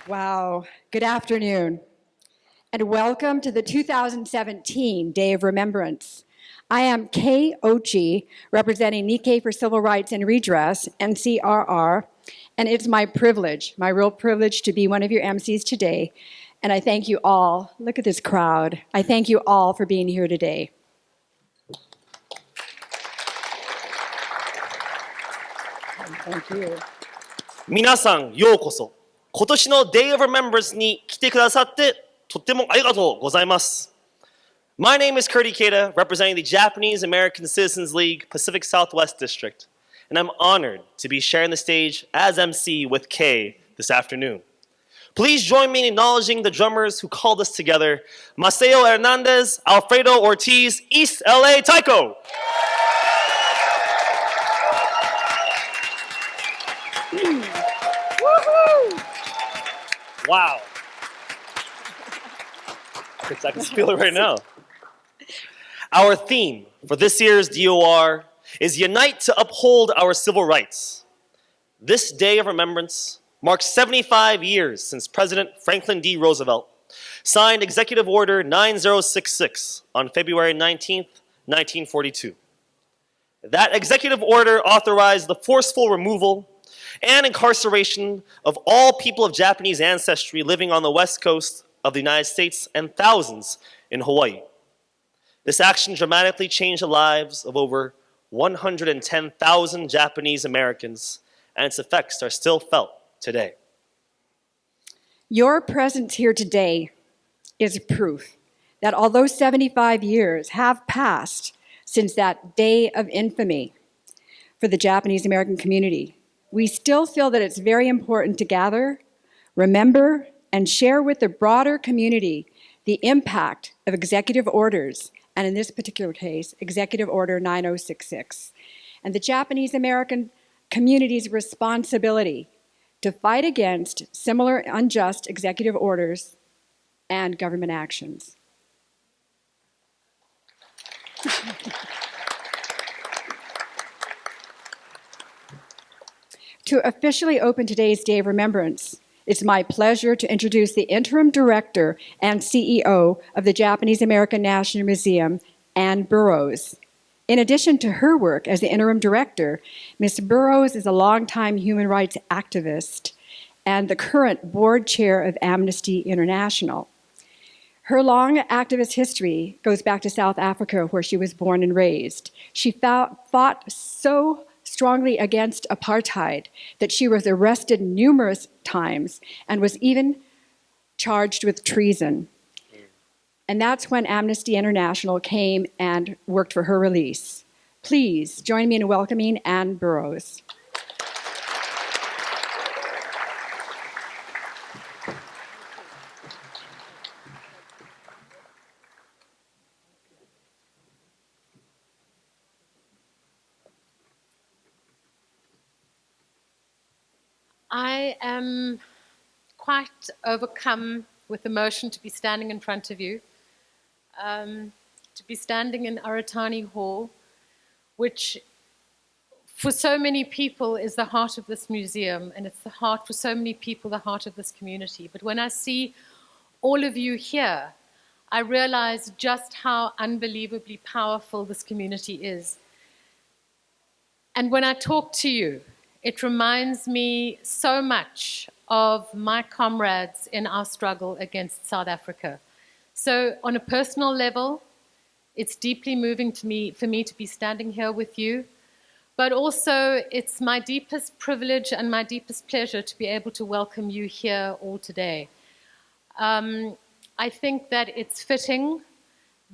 Wow, good afternoon, and welcome to the 2017 Day of Remembrance. I am Kei Ochi, representing Nikkei for Civil Rights and Redress, NCRR, and it's my privilege, my real privilege to be one of your MCs today, and I thank you all. Look at this crowd. I thank you all for being here today. Thank you. 皆さん、ようこそ。今年の Day of Remembrance に来てくださってとってもありがとうございます。My name is Kennedy Kabasares, representing the Japanese American Citizens League Pacific Southwest District, and I'm honored to be sharing the stage as MC with Kei this afternoon. Please join me in acknowledging the drummers who called us together, Maceo Hernandez, Alfredo Ortiz, East LA Taiko. Wow. I can feel it right now. Our theme for this year's DOR is Unite to Uphold Our Civil Rights. This Day of Remembrance marks 75 years since President Franklin D. Roosevelt signed Executive Order 9066 on February 19th, 1942. That executive order authorized the forceful removal and incarceration of all people of Japanese ancestry living on the west coast of the United States and thousands in Hawaii. This action dramatically changed the lives of over 110,000 Japanese Americans, and its effects are still felt today. Your presence here today is proof that although 75 years have passed since that day of infamy for the Japanese American community, we still feel that it's very important to gather, remember, and share with the broader community the impact of executive orders, and in this particular case, Executive Order 9066, and the Japanese American community's responsibility to fight against similar unjust executive orders and government actions. To officially open today's Day of Remembrance, it's my pleasure to introduce the Interim Director and CEO of the Japanese American National Museum, Anne Burroughs. In addition to her work as the Interim Director, Ms. Burroughs is a longtime human rights activist and the current Board Chair of Amnesty International. Her long activist history goes back to South Africa, where she was born and raised. She fought so strongly against apartheid that she was arrested numerous times and was even charged with treason. And that's when Amnesty International came and worked for her release. Please join me in welcoming Anne Burroughs. I am quite overcome with emotion to be standing in front of you, to be standing in Aratani Hall, which for so many people is the heart of this museum, and it's the heart for so many people, the heart of this community. But when I see all of you here, I realize just how unbelievably powerful this community is. And when I talk to you, it reminds me so much of my comrades in our struggle against South Africa. So on a personal level, it's deeply moving to me, for me to be standing here with you, but also it's my deepest privilege and my deepest pleasure to be able to welcome you here all today. I think that it's fitting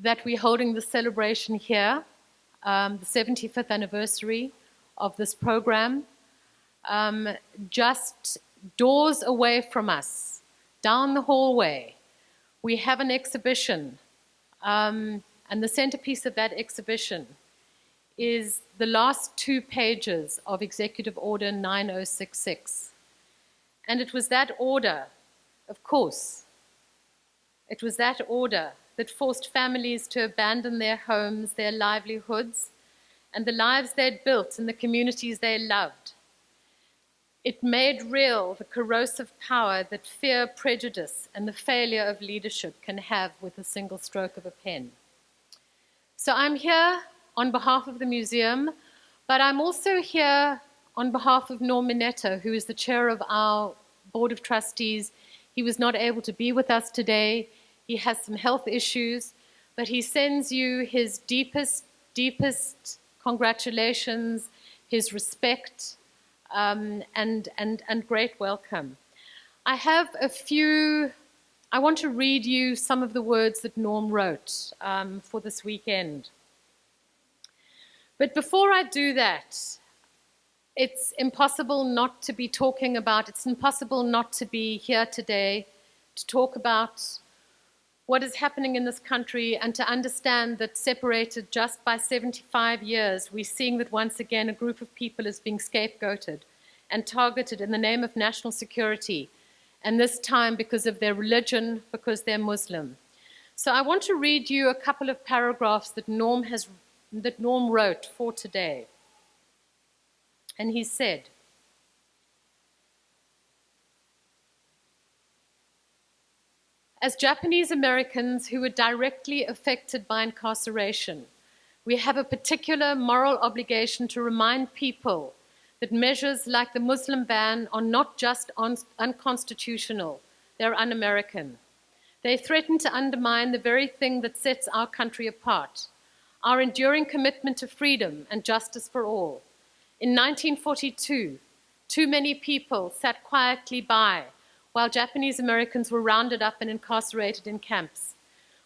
that we're holding the celebration here, the 75th anniversary of this program. Just doors away from us, down the hallway, we have an exhibition, and the centerpiece of that exhibition is the last 2 pages of Executive Order 9066. And it was that order, of course, it was that order that forced families to abandon their homes, their livelihoods, and the lives they'd built and the communities they loved. It made real the corrosive power that fear, prejudice, and the failure of leadership can have with a single stroke of a pen. So I'm here on behalf of the museum, but I'm also here on behalf of Norm Minetto, who is the chair of our Board of Trustees. He was not able to be with us today. He has some health issues, but he sends you his deepest congratulations, his respect, and great welcome. I want to read you some of the words that Norm wrote for this weekend. But before I do that, it's impossible not to be here today to talk about what is happening in this country and to understand that separated just by 75 years, we're seeing that once again a group of people is being scapegoated and targeted in the name of national security, and this time because of their religion, because they're Muslim. So I want to read you a couple of paragraphs that Norm wrote for today. And he said, as Japanese Americans who were directly affected by incarceration, we have a particular moral obligation to remind people that measures like the Muslim ban are not just unconstitutional, they're un-American. They threaten to undermine the very thing that sets our country apart, our enduring commitment to freedom and justice for all. In 1942, too many people sat quietly by while Japanese Americans were rounded up and incarcerated in camps.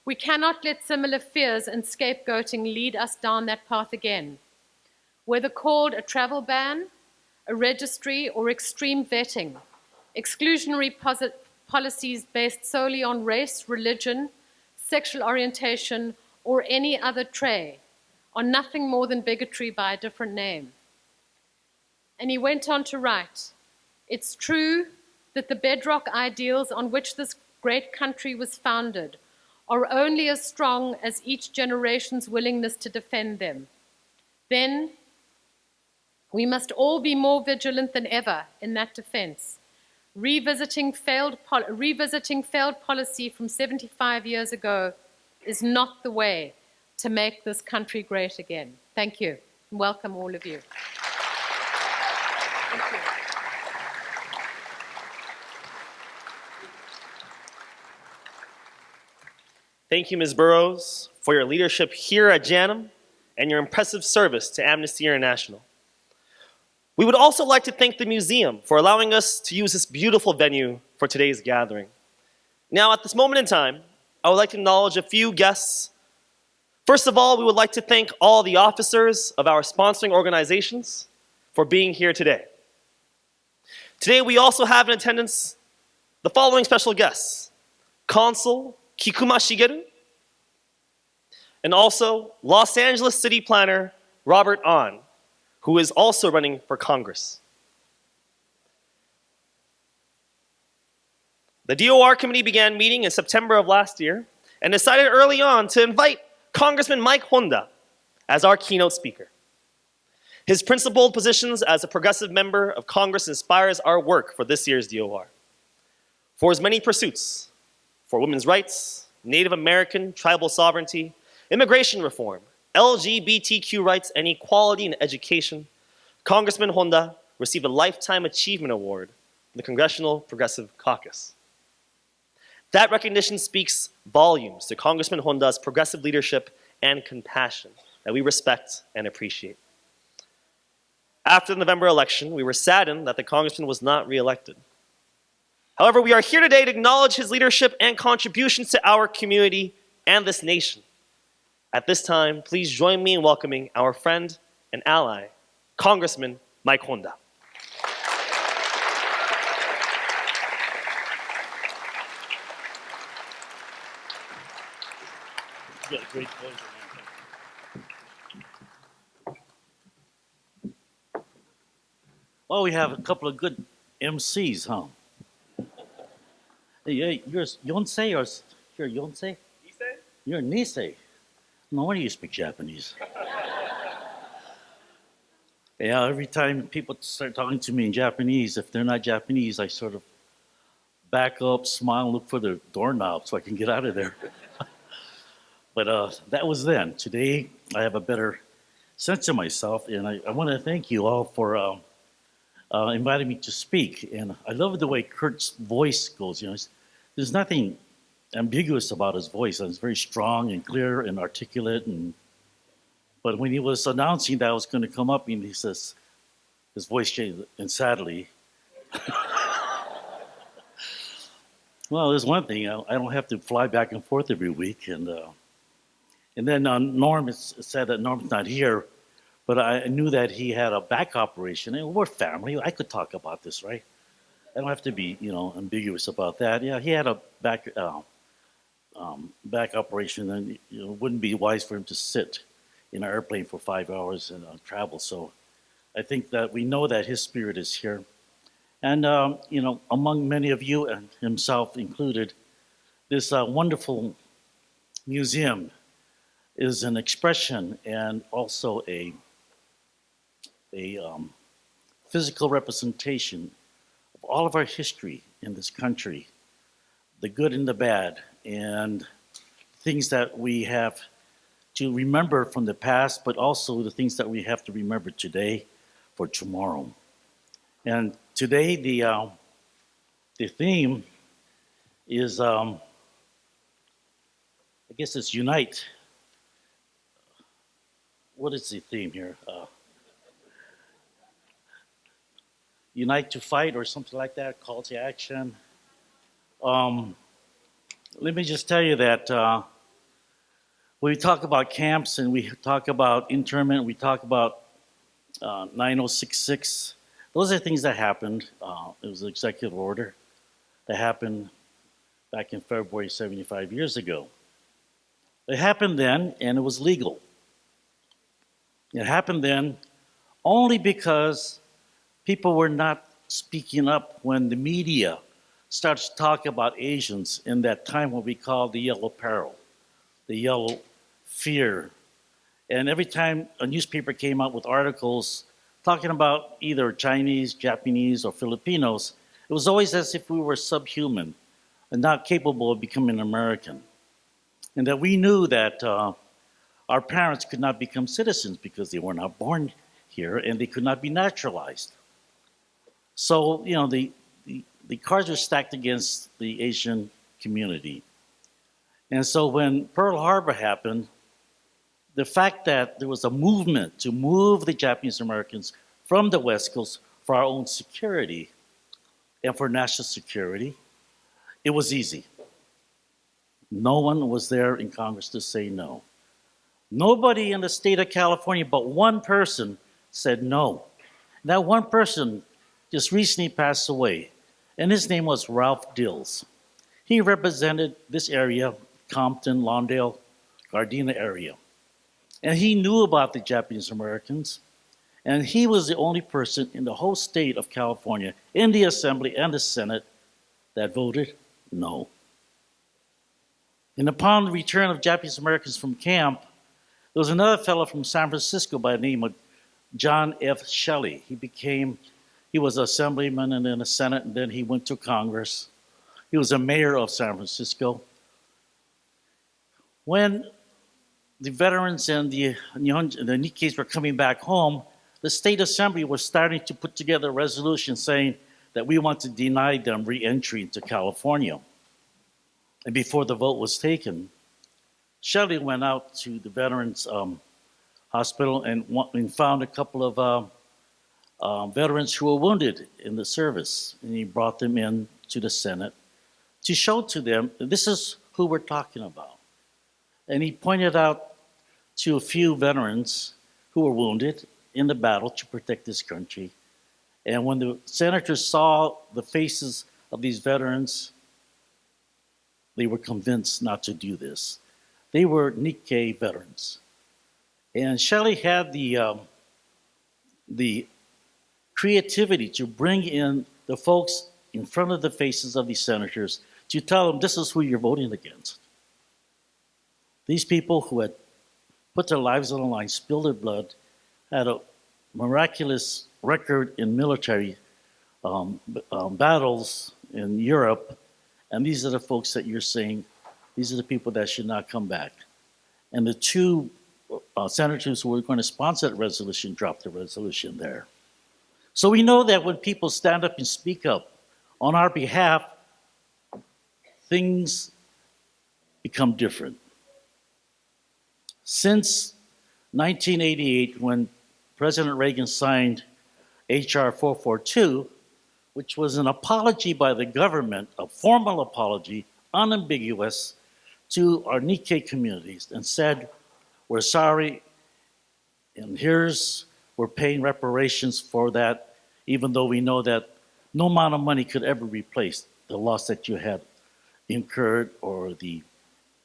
We cannot let similar fears and scapegoating lead us down that path again. Whether called a travel ban, a registry, or extreme vetting, exclusionary policies based solely on race, religion, sexual orientation, or any other trait are nothing more than bigotry by a different name. And he went on to write, it's true that the bedrock ideals on which this great country was founded are only as strong as each generation's willingness to defend them. Then we must all be more vigilant than ever in that defense, revisiting failed policy from 75 years ago is not the way to make this country great again. Thank you. Welcome all of you. Thank you. Thank you, Ms. Burrows, for your leadership here at JANM and your impressive service to Amnesty International. We would also like to thank the museum for allowing us to use this beautiful venue for today's gathering. Now, at this moment in time, I would like to acknowledge a few guests. First of all, we would like to thank all the officers of our sponsoring organizations for being here today. Today, we also have in attendance the following special guests: Consul Kikuma Shigeru, and also Los Angeles City Planner Robert Ahn, who is also running for Congress. The DOR committee began meeting in September of last year and decided early on to invite Congressman Mike Honda as our keynote speaker. His principled positions as a progressive member of Congress inspires our work for this year's DOR. For his many pursuits, for women's rights, Native American tribal sovereignty, immigration reform, LGBTQ rights, and equality in education, Congressman Honda received a Lifetime Achievement Award from the Congressional Progressive Caucus. That recognition speaks volumes to Congressman Honda's progressive leadership and compassion that we respect and appreciate. After the November election, we were saddened that the congressman was not re-elected. However, we are here today to acknowledge his leadership and contributions to our community and this nation. At this time, please join me in welcoming our friend and ally, Congressman Mike Honda. You got a great voice, man. Well, we have a couple of good MCs, huh? Hey, you're Yonsei or you're Yonsei? Nisei? You're Nisei. No wonder you speak Japanese. Yeah, every time people start talking to me in Japanese, if they're not Japanese, I sort of back up, smile, look for the doorknob so I can get out of there. But that was then. Today, I have a better sense of myself, and I want to thank you all for inviting me to speak. And I love the way Kurt's voice goes. You know, there's nothing ambiguous about his voice. It's very strong and clear and articulate. But when he was announcing that I was going to come up, and he says, his voice changed, and sadly, well, there's one thing. I don't have to fly back and forth every week. And then Norm said that Norm's not here, but I knew that he had a back operation. And we're family. I could talk about this, right? I don't have to be, ambiguous about that. Yeah, he had a back operation, and it wouldn't be wise for him to sit in an airplane for 5 hours and travel. So I think that we know that his spirit is here. And, among many of you, and himself included, this wonderful museum is an expression and also a physical representation of all of our history in this country, the good and the bad, and things that we have to remember from the past, but also the things that we have to remember today for tomorrow. And today, the theme is, I guess it's unite. What is the theme here? Unite to fight or something like that, call to action. Let me just tell you that when we talk about camps and we talk about internment, we talk about 9066, those are things that happened. It was an executive order that happened back in February 75 years ago. It happened then, and it was legal. It happened then only because people were not speaking up when the media starts to talk about Asians in that time, what we call the yellow peril, the yellow fear. And every time a newspaper came out with articles talking about either Chinese, Japanese, or Filipinos, it was always as if we were subhuman and not capable of becoming American. And that we knew that our parents could not become citizens because they were not born here and they could not be naturalized. So, the cards were stacked against the Asian community. And so when Pearl Harbor happened, the fact that there was a movement to move the Japanese Americans from the West Coast for our own security and for national security, it was easy. No one was there in Congress to say no. Nobody in the state of California but one person said no. That one person just recently passed away, and his name was Ralph Dills. He represented this area, Compton, Lawndale, Gardena area. And he knew about the Japanese Americans, and he was the only person in the whole state of California, in the Assembly and the Senate, that voted no. And upon the return of Japanese Americans from camp, there was another fellow from San Francisco by the name of John F. Shelley. He was an assemblyman and then a Senate, and then he went to Congress. He was a mayor of San Francisco. When the veterans and the Nikkeis were coming back home, the state assembly was starting to put together a resolution saying that we want to deny them re-entry into California. And before the vote was taken, Shelley went out to the veterans hospital and found a couple of veterans who were wounded in the service. And he brought them in to the Senate to show to them, this is who we're talking about. And he pointed out to a few veterans who were wounded in the battle to protect this country. And when the senators saw the faces of these veterans, they were convinced not to do this. They were Nikkei veterans. And Shelley had the creativity to bring in the folks in front of the faces of these senators to tell them this is who you're voting against. These people who had put their lives on the line, spilled their blood, had a miraculous record in military battles in Europe, and these are the folks that you're saying, these are the people that should not come back. And the two senators who were going to sponsor that resolution dropped the resolution there. So we know that when people stand up and speak up on our behalf, things become different. Since 1988, when President Reagan signed H.R. 442, which was an apology by the government, a formal apology, unambiguous, to our Nikkei communities, and said, we're sorry, and we're paying reparations for that, even though we know that no amount of money could ever replace the loss that you had incurred or the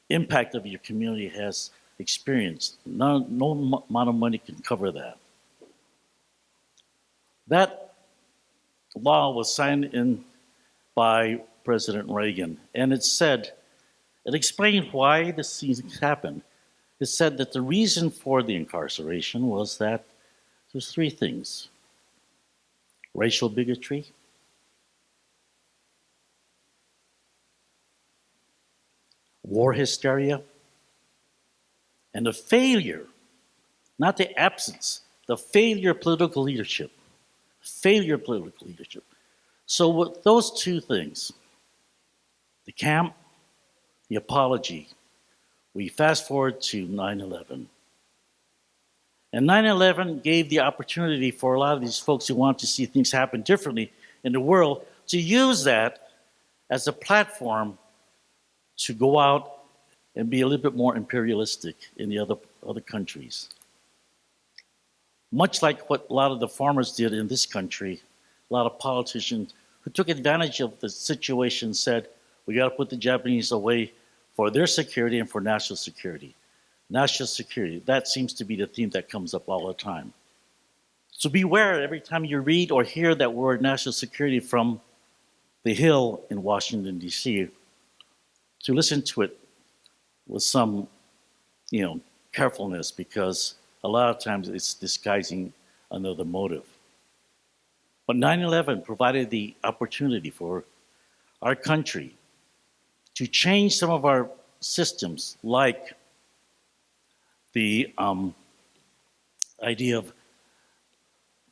impact of your community has experienced. No amount of money can cover that. That law was signed in by President Reagan, and it explained why this things happened. It said that the reason for the incarceration was that there's three things: racial bigotry, war hysteria, and the failure, not the absence, the failure of political leadership. Failure of political leadership. So with those two things, the camp, the apology, we fast forward to 9/11. And 9/11 gave the opportunity for a lot of these folks who want to see things happen differently in the world to use that as a platform to go out and be a little bit more imperialistic in the other countries. Much like what a lot of the farmers did in this country, a lot of politicians who took advantage of the situation said, we got to put the Japanese away for their security and for national security. National security, that seems to be the theme that comes up all the time. So beware every time you read or hear that word national security from the Hill in Washington, D.C., to listen to it with some, carefulness, because a lot of times it's disguising another motive. But 9/11 provided the opportunity for our country to change some of our systems, like the idea of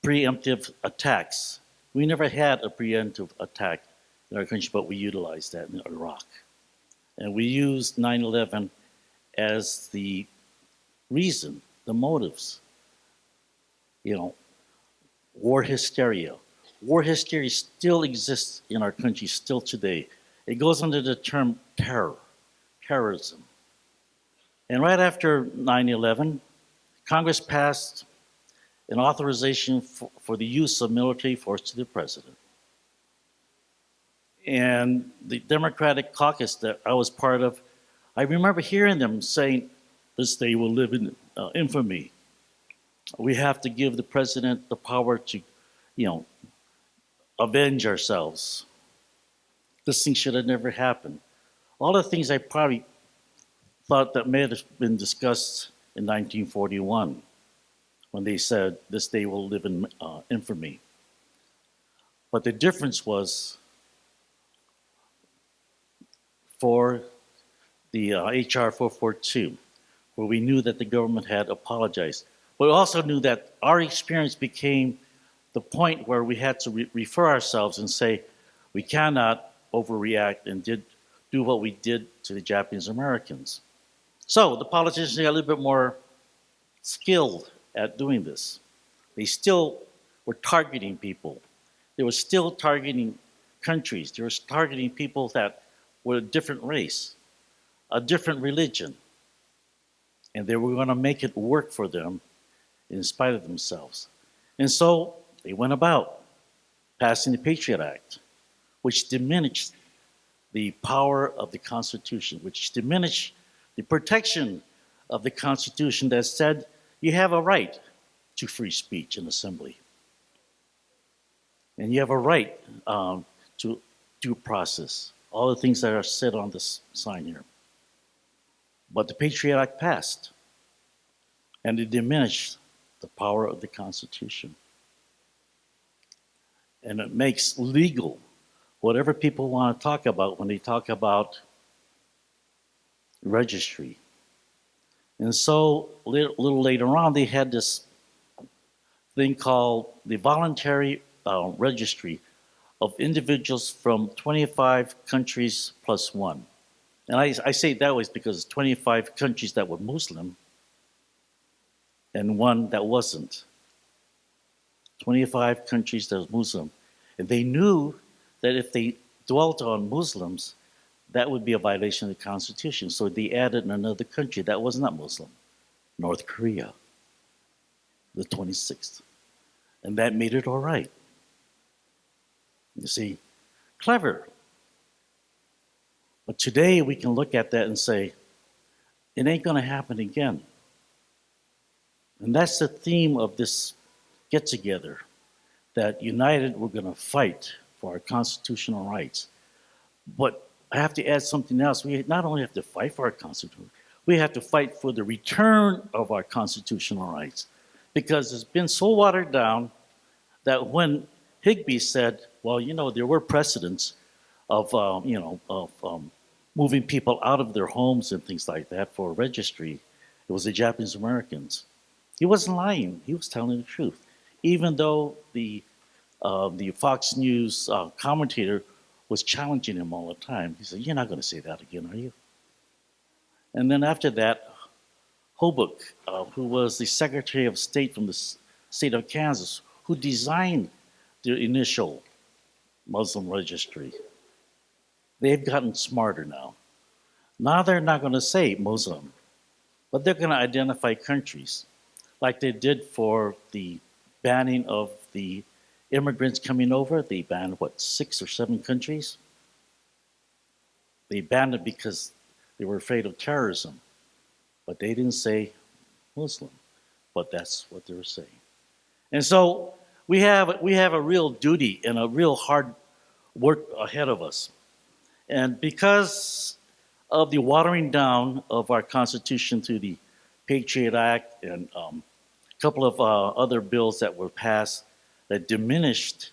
preemptive attacks. We never had a preemptive attack in our country, but we utilized that in Iraq. And we used 9/11 as the reason, the motives. War hysteria. War hysteria still exists in our country still today. It goes under the term terrorism. And right after 9/11, Congress passed an authorization for the use of military force to the president. And the Democratic caucus that I was part of, I remember hearing them saying, this day will live in infamy. We have to give the president the power to, avenge ourselves. This thing should have never happened. All the things I probably thought that may have been discussed in 1941 when they said this day will live in infamy. But the difference was for the H.R. 442, where we knew that the government had apologized. But we also knew that our experience became the point where we had to refer ourselves and say, we cannot overreact and do what we did to the Japanese Americans. So the politicians got a little bit more skilled at doing this. They still were targeting people. They were still targeting countries. They were targeting people that were a different race, a different religion. And they were going to make it work for them in spite of themselves. And so they went about passing the Patriot Act, which diminished the power of the Constitution, which diminished the protection of the Constitution that said you have a right to free speech and assembly. And you have a right to due process, all the things that are said on this sign here. But the Patriot Act passed, and it diminished the power of the Constitution. And it makes legal whatever people want to talk about when they talk about registry. And so a little later on, they had this thing called the voluntary registry of individuals from 25 countries plus one. And I say it that way because 25 countries that were Muslim and one that wasn't. 25 countries that was Muslim. And they knew that if they dwelt on Muslims, that would be a violation of the Constitution. So they added another country that was not Muslim, North Korea, the 26th. And that made it all right. You see, clever. But today we can look at that and say, it ain't going to happen again. And that's the theme of this get-together, that united we're going to fight for our constitutional rights. But I have to add something else. We not only have to fight for our Constitution, we have to fight for the return of our constitutional rights. Because it's been so watered down that when Higbee said, well, you know, there were precedents of, moving people out of their homes and things like that for registry. It was the Japanese Americans. He wasn't lying. He was telling the truth. Even though the Fox News commentator was challenging him all the time. He said, you're not going to say that again, are you? And then after that, Hobook, who was the Secretary of State from the state of Kansas, who designed the initial Muslim registry. They've gotten smarter now. Now they're not going to say Muslim, but they're going to identify countries, like they did for the banning of the immigrants coming over. They banned, 6 or 7 countries? They banned it because they were afraid of terrorism, but they didn't say Muslim, but that's what they were saying. And so we have a real duty and a real hard work ahead of us. And because of the watering down of our Constitution through the Patriot Act and a couple of other bills that were passed that diminished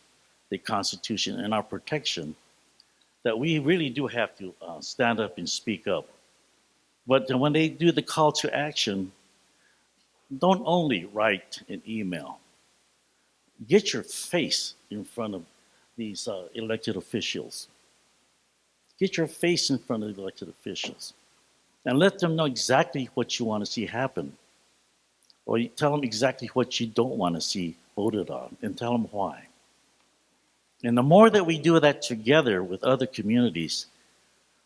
the Constitution and our protection, that we really do have to stand up and speak up. But when they do the call to action, don't only write an email. Get your face in front of these elected officials. Get your face in front of the elected officials and let them know exactly what you want to see happen. Or you tell them exactly what you don't want to see voted on and tell them why. And the more that we do that together with other communities,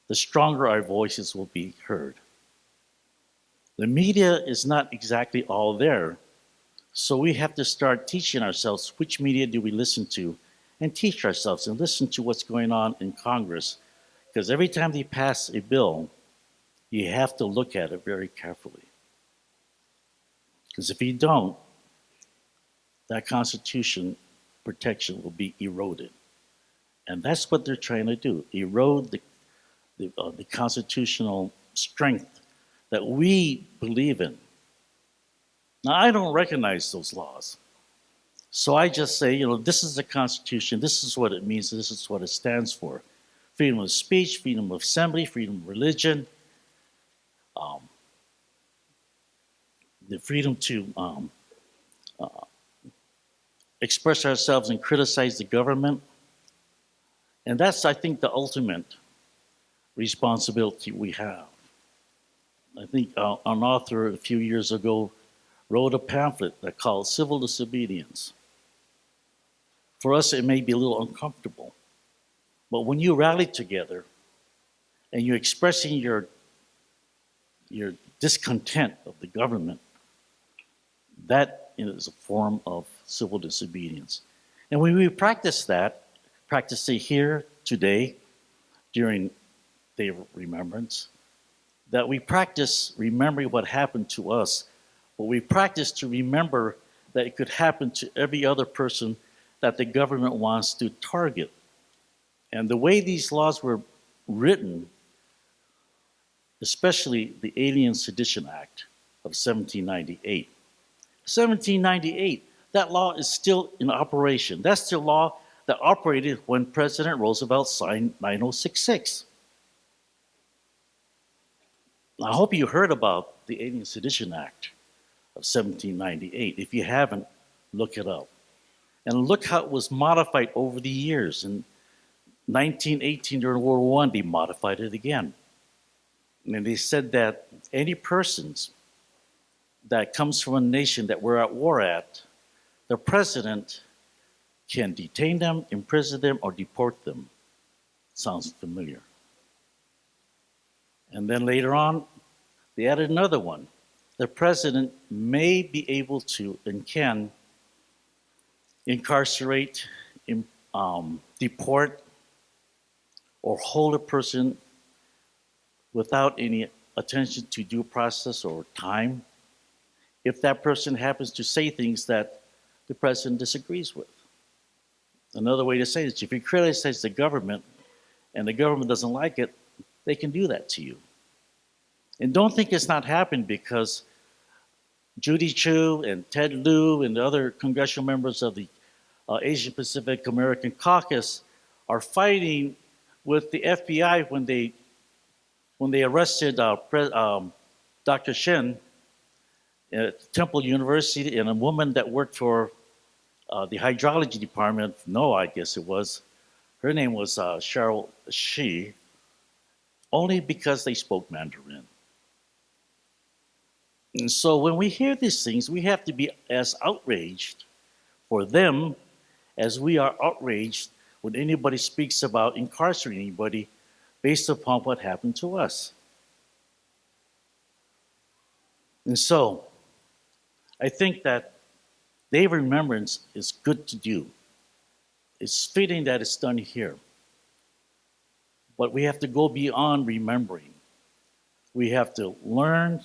the stronger our voices will be heard. The media is not exactly all there, so we have to start teaching ourselves which media do we listen to and teach ourselves and listen to what's going on in Congress. Because every time they pass a bill, you have to look at it very carefully. Because if you don't, that Constitution protection will be eroded. And that's what they're trying to do, erode the constitutional strength that we believe in. Now, I don't recognize those laws. So I just say, this is the Constitution, this is what it means, this is what it stands for. Freedom of speech, freedom of assembly, freedom of religion, the freedom to express ourselves and criticize the government. And that's, I think, the ultimate responsibility we have. I think an author a few years ago wrote a pamphlet that called Civil Disobedience. For us, it may be a little uncomfortable, but when you rally together and you're expressing your discontent of the government, that is a form of civil disobedience. And when we practice it here today during Day of Remembrance, that we practice remembering what happened to us, but we practice to remember that it could happen to every other person that the government wants to target. And the way these laws were written, especially the Alien Sedition Act of 1798, 1798, that law is still in operation. That's the law that operated when President Roosevelt signed 9066. I hope you heard about the Alien Sedition Act of 1798. If you haven't, look it up. And look how it was modified over the years. In 1918, during World War I, they modified it again. And they said that any persons that comes from a nation that we're at war at, the president can detain them, imprison them, or deport them. Sounds familiar. And then later on, they added another one. The president may be able to and can incarcerate, deport, or hold a person without any attention to due process or time if that person happens to say things that the president disagrees with. Another way to say it is if you criticize the government and the government doesn't like it, they can do that to you. And don't think it's not happened because Judy Chu and Ted Lieu and the other congressional members of the Asian Pacific American Caucus are fighting with the FBI when they arrested Dr. Shin at Temple University and a woman that worked for the hydrology department, NOAA, I guess it was. Her name was Cheryl Shi, only because they spoke Mandarin. And so when we hear these things, we have to be as outraged for them as we are outraged when anybody speaks about incarcerating anybody based upon what happened to us. And so I think that Day of Remembrance is good to do. It's fitting that it's done here. But we have to go beyond remembering. We have to learn,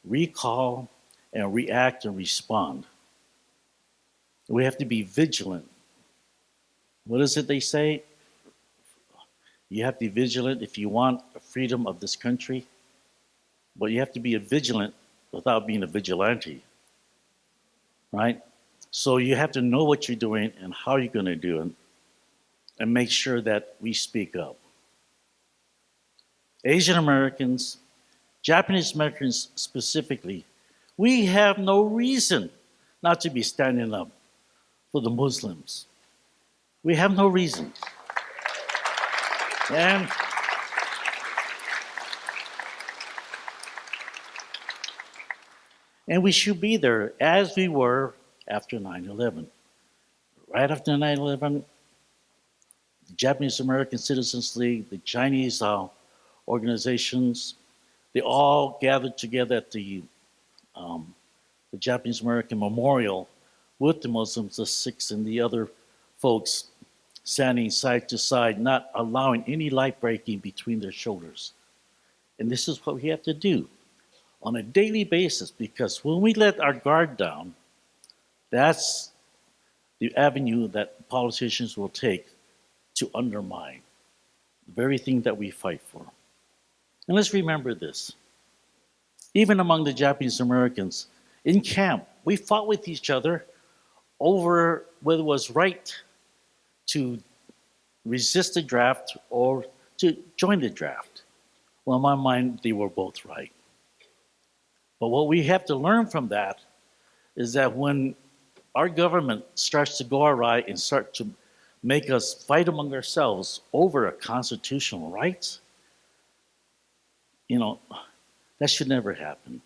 recall, and react and respond. We have to be vigilant. What is it they say? You have to be vigilant if you want freedom of this country, but you have to be vigilant without being a vigilante, right? So you have to know what you're doing and how you're going to do it, and make sure that we speak up. Asian Americans, Japanese Americans specifically, we have no reason not to be standing up for the Muslims. We have no reason. And we should be there as we were after 9/11. Right after 9/11, the Japanese American Citizens League, the Chinese organizations, they all gathered together at the Japanese American Memorial with the Muslims, the Sikhs, and the other folks standing side to side, not allowing any light breaking between their shoulders. And this is what we have to do on a daily basis, because when we let our guard down, that's the avenue that politicians will take to undermine the very thing that we fight for. And let's remember this. Even among the Japanese Americans, in camp, we fought with each other over whether it was right to resist the draft or to join the draft. Well, in my mind, they were both right. But what we have to learn from that is that when our government starts to go awry and start to make us fight among ourselves over a constitutional right, that should never happen.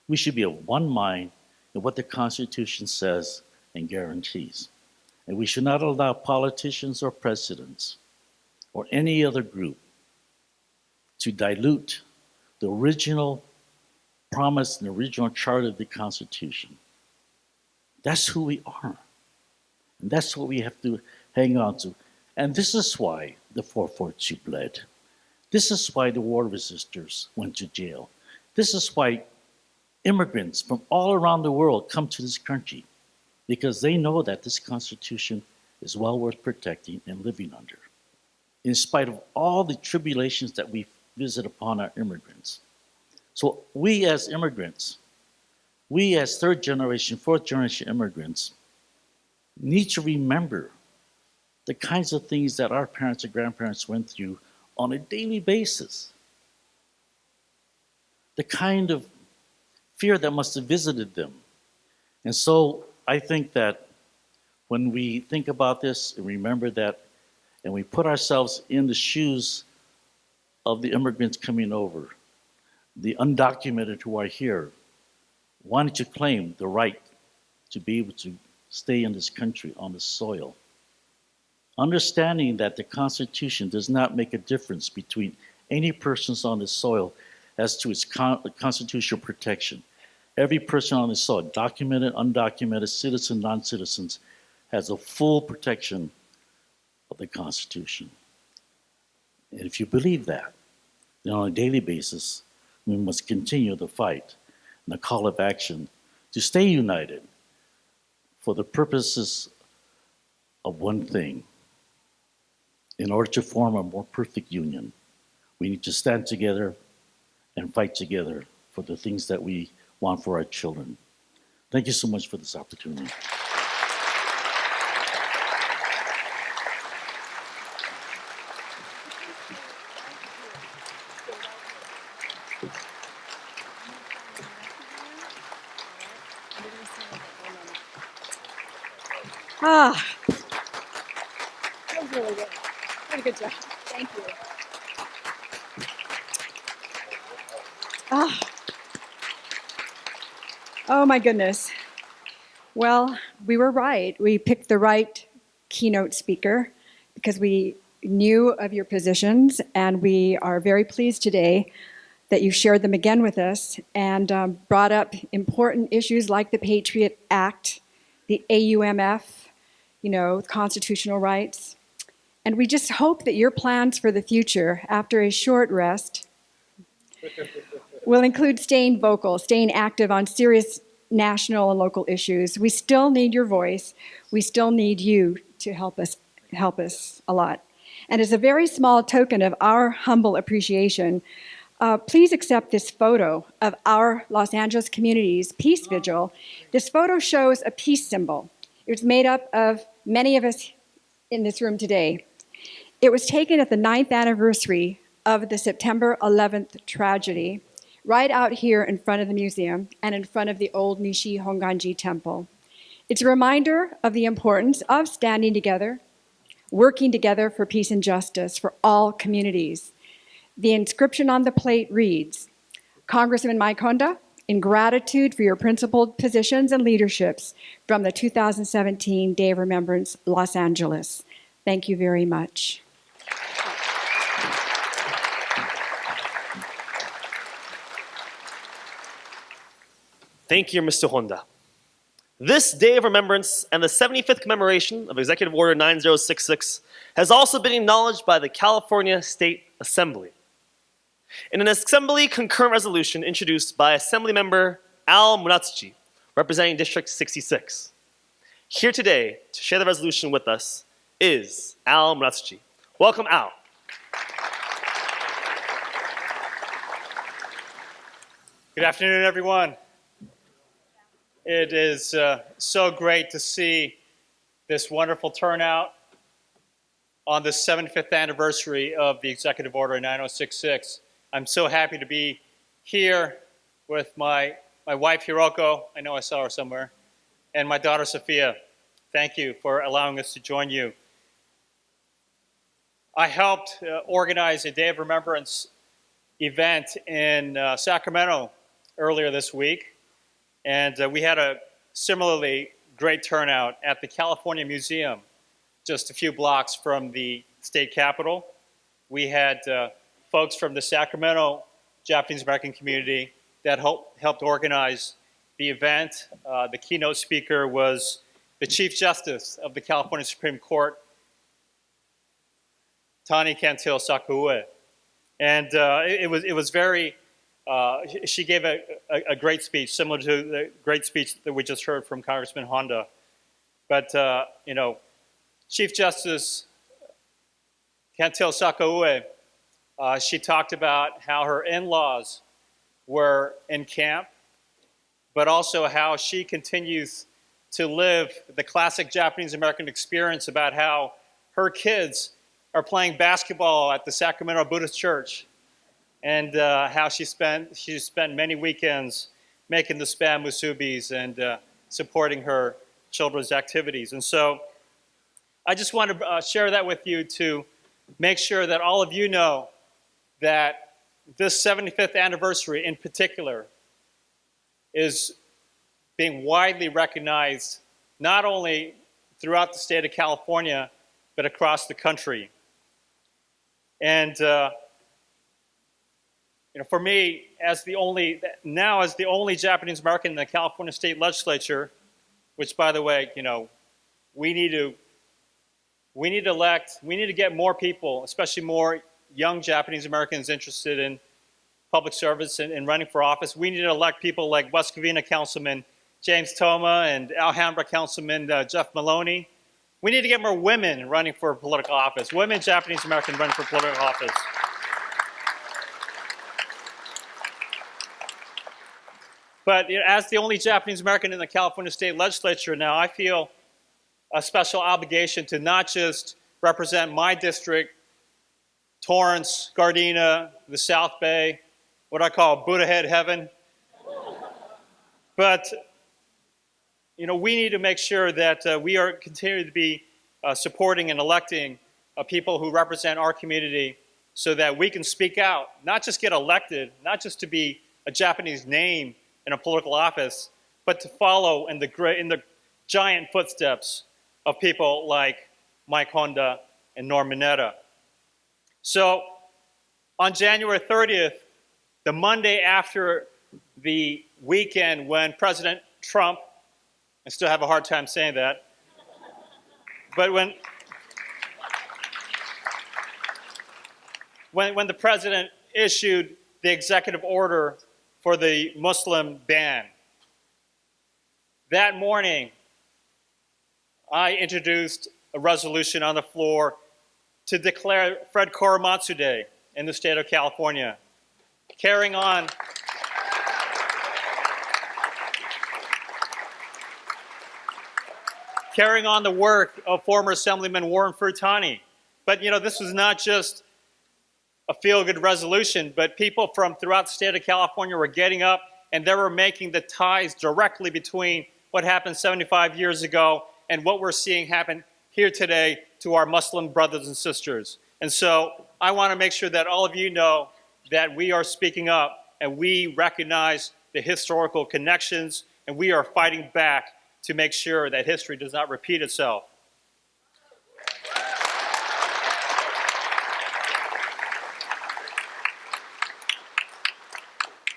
We should be of one mind in what the Constitution says and guarantees. And we should not allow politicians or presidents or any other group to dilute the original promise and the original charter of the Constitution. That's who we are. And that's what we have to hang on to. And this is why the 442 bled. This is why the war resistors went to jail. This is why immigrants from all around the world come to this country, because they know that this Constitution is well worth protecting and living under, in spite of all the tribulations that we visit upon our immigrants. So we as immigrants, We as third generation, fourth generation immigrants need to remember the kinds of things that our parents and grandparents went through on a daily basis. The kind of fear that must have visited them. And so I think that when we think about this and remember that, and we put ourselves in the shoes of the immigrants coming over, the undocumented who are here, wanting to claim the right to be able to stay in this country, on this soil. Understanding that the Constitution does not make a difference between any persons on this soil as to its constitutional protection. Every person on this soil, documented, undocumented, citizen, non-citizens, has a full protection of the Constitution. And if you believe that, then on a daily basis, we must continue the fight and the call of action to stay united for the purposes of one thing. In order to form a more perfect union, we need to stand together and fight together for the things that we want for our children. Thank you so much for this opportunity. Ah, that was really good. What a good job. Thank you. Ah. Oh my goodness. Well, we were right. We picked the right keynote speaker because we knew of your positions, and we are very pleased today that you shared them again with us and brought up important issues like the Patriot Act, the AUMF, constitutional rights. And we just hope that your plans for the future, after a short rest, will include staying vocal, staying active on serious national and local issues. We still need your voice. We still need you to help us a lot. And as a very small token of our humble appreciation, please accept this photo of our Los Angeles community's peace vigil. This photo shows a peace symbol. It was made up of many of us in this room today. It was taken at the 9th anniversary of the September 11th tragedy, right out here in front of the museum and in front of the old Nishi Honganji temple. It's a reminder of the importance of standing together, working together for peace and justice for all communities. The inscription on the plate reads, Congressman Mike Honda, in gratitude for your principled positions and leaderships from the 2017 Day of Remembrance, Los Angeles. Thank you very much. Thank you, Mr. Honda. This Day of Remembrance and the 75th commemoration of Executive Order 9066 has also been acknowledged by the California State Assembly. In an Assembly concurrent resolution introduced by Assemblymember Al Muratsuchi, representing District 66. Here today to share the resolution with us is Al Muratsuchi. Welcome, Al. Good afternoon, everyone. It is so great to see this wonderful turnout on the 75th anniversary of the Executive Order 9066. I'm so happy to be here with my wife, Kyoko. I know I saw her somewhere. And my daughter, Sophia. Thank you for allowing us to join you. I helped organize a Day of Remembrance event in Sacramento earlier this week. And we had a similarly great turnout at the California Museum, just a few blocks from the state capitol. We had folks from the Sacramento Japanese American community that helped organize the event. The keynote speaker was the Chief Justice of the California Supreme Court, Tani Kantil Sakaue. And it was very, she gave a great speech, similar to the great speech that we just heard from Congressman Honda. But, Chief Justice Kantil Sakaue, she talked about how her in-laws were in camp, but also how she continues to live the classic Japanese American experience about how her kids are playing basketball at the Sacramento Buddhist Church, and how she spent many weekends making the spam musubis and supporting her children's activities. And so I just want to share that with you to make sure that all of you know that this 75th anniversary in particular is being widely recognized not only throughout the state of California, but across the country. And for me, as the only Japanese American in the California State Legislature, which, by the way, we need to get more people, especially more young Japanese Americans interested in public service and running for office. We need to elect people like West Covina Councilman James Toma and Alhambra Councilman Jeff Maloney. We need to get more women running for political office, women Japanese American running for political office. But as the only Japanese American in the California State Legislature now, I feel a special obligation to not just represent my district, Torrance, Gardena, the South Bay, what I call Buddha Head Heaven, but we need to make sure that we are continuing to be supporting and electing people who represent our community so that we can speak out, not just get elected, not just to be a Japanese name in a political office, but to follow in the giant footsteps of people like Mike Honda and Norm Mineta. So on January 30th, the Monday after the weekend when President Trump, I still have a hard time saying that, but when the president issued the executive order for the Muslim ban, that morning I introduced a resolution on the floor to declare Fred Korematsu Day in the state of California, carrying on the work of former Assemblyman Warren Frutani. But this was not just a feel-good resolution, but people from throughout the state of California were getting up and they were making the ties directly between what happened 75 years ago and what we're seeing happen here today to our Muslim brothers and sisters. And so I want to make sure that all of you know that we are speaking up and we recognize the historical connections and we are fighting back to make sure that history does not repeat itself.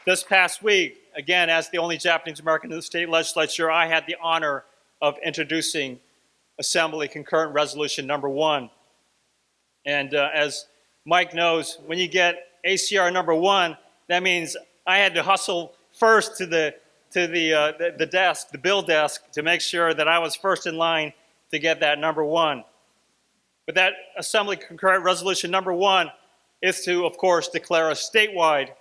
This past week, again, as the only Japanese American in the state legislature, I had the honor of introducing Assembly Concurrent Resolution number 1. And as Mike knows, when you get ACR number 1, that means I had to hustle first to the desk, the bill desk, to make sure that I was first in line to get that number 1. But that Assembly Concurrent Resolution number 1 is to, of course, declare a statewide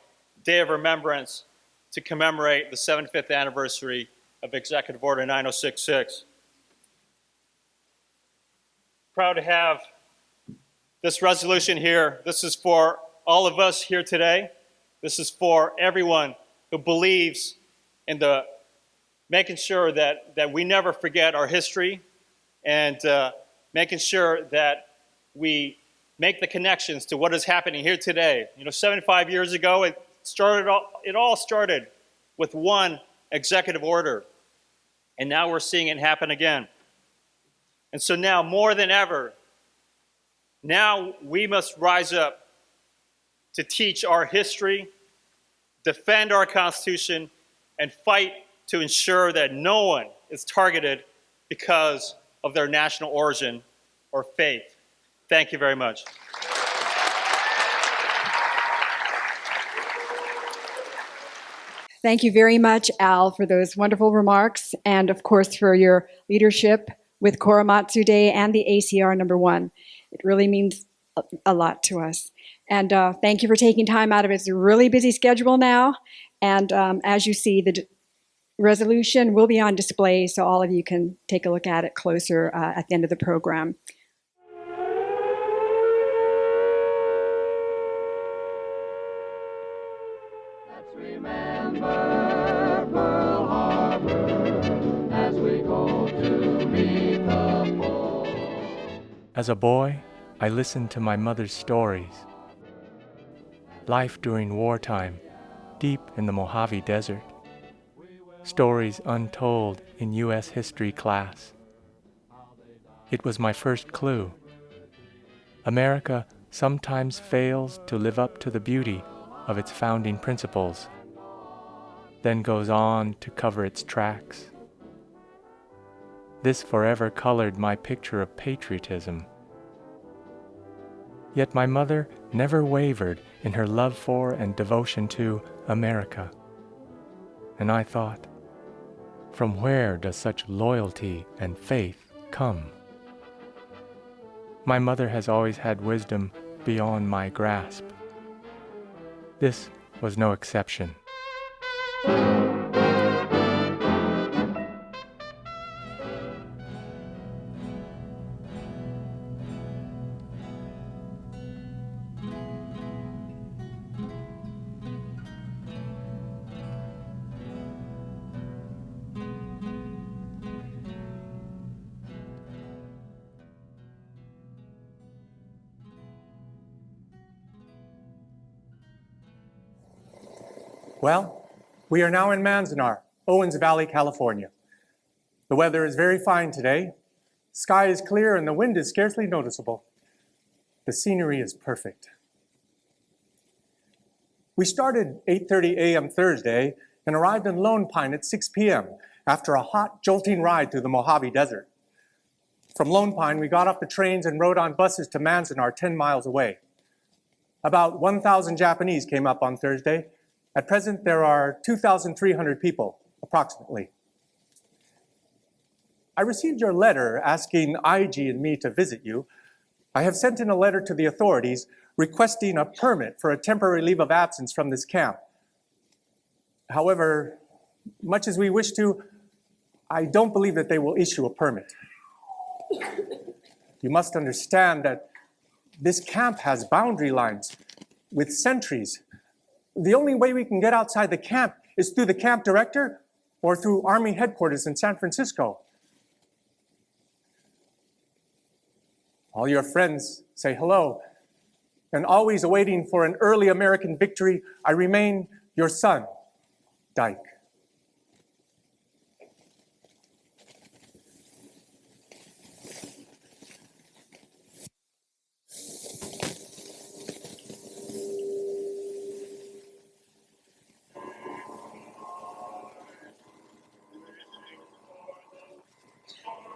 Day of Remembrance to commemorate the 75th anniversary of Executive Order 9066. Proud to have this resolution here. This is for all of us here today. This is for everyone who believes in making sure that we never forget our history and making sure that we make the connections to what is happening here today. 75 years ago, it all started with one executive order, and now we're seeing it happen again. And so now, more than ever, now we must rise up to teach our history, defend our Constitution, and fight to ensure that no one is targeted because of their national origin or faith. Thank you very much. Thank you very much, Al, for those wonderful remarks, and of course for your leadership with Korematsu Day and the ACR number 1. It really means a lot to us. And thank you for taking time out of it. It's a really busy schedule now, and as you see, resolution will be on display so all of you can take a look at it closer at the end of the program. Let's remember Pearl Harbor as we go to meet the foe. As a boy, I listened to my mother's stories. Life during wartime, deep in the Mojave Desert. Stories untold in U.S. history class. It was my first clue. America sometimes fails to live up to the beauty of its founding principles, then goes on to cover its tracks. This forever colored my picture of patriotism. Yet my mother never wavered in her love for and devotion to America. And I thought, from where does such loyalty and faith come? My mother has always had wisdom beyond my grasp. This was no exception. Well, we are now in Manzanar, Owens Valley, California. The weather is very fine today. Sky is clear and the wind is scarcely noticeable. The scenery is perfect. We started 8:30 a.m. Thursday and arrived in Lone Pine at 6 p.m. after a hot, jolting ride through the Mojave Desert. From Lone Pine, we got off the trains and rode on buses to Manzanar, 10 miles away. About 1,000 Japanese came up on Thursday. At present, there are 2,300 people, approximately. I received your letter asking IG and me to visit you. I have sent in a letter to the authorities requesting a permit for a temporary leave of absence from this camp. However, much as we wish to, I don't believe that they will issue a permit. You must understand that this camp has boundary lines with sentries. The only way we can get outside the camp is through the camp director or through Army headquarters in San Francisco. All your friends say hello, and always awaiting for an early American victory, I remain your son, Dike.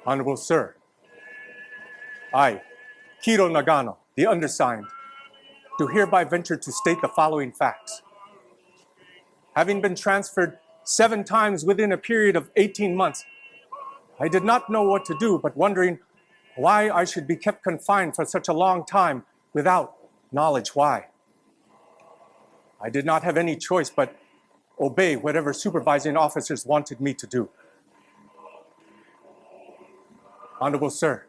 Honorable Sir, I, Kiro Nagano, the undersigned, do hereby venture to state the following facts. Having been transferred 7 times within a period of 18 months, I did not know what to do, but wondering why I should be kept confined for such a long time without knowledge why. I did not have any choice but obey whatever supervising officers wanted me to do. Honorable Sir,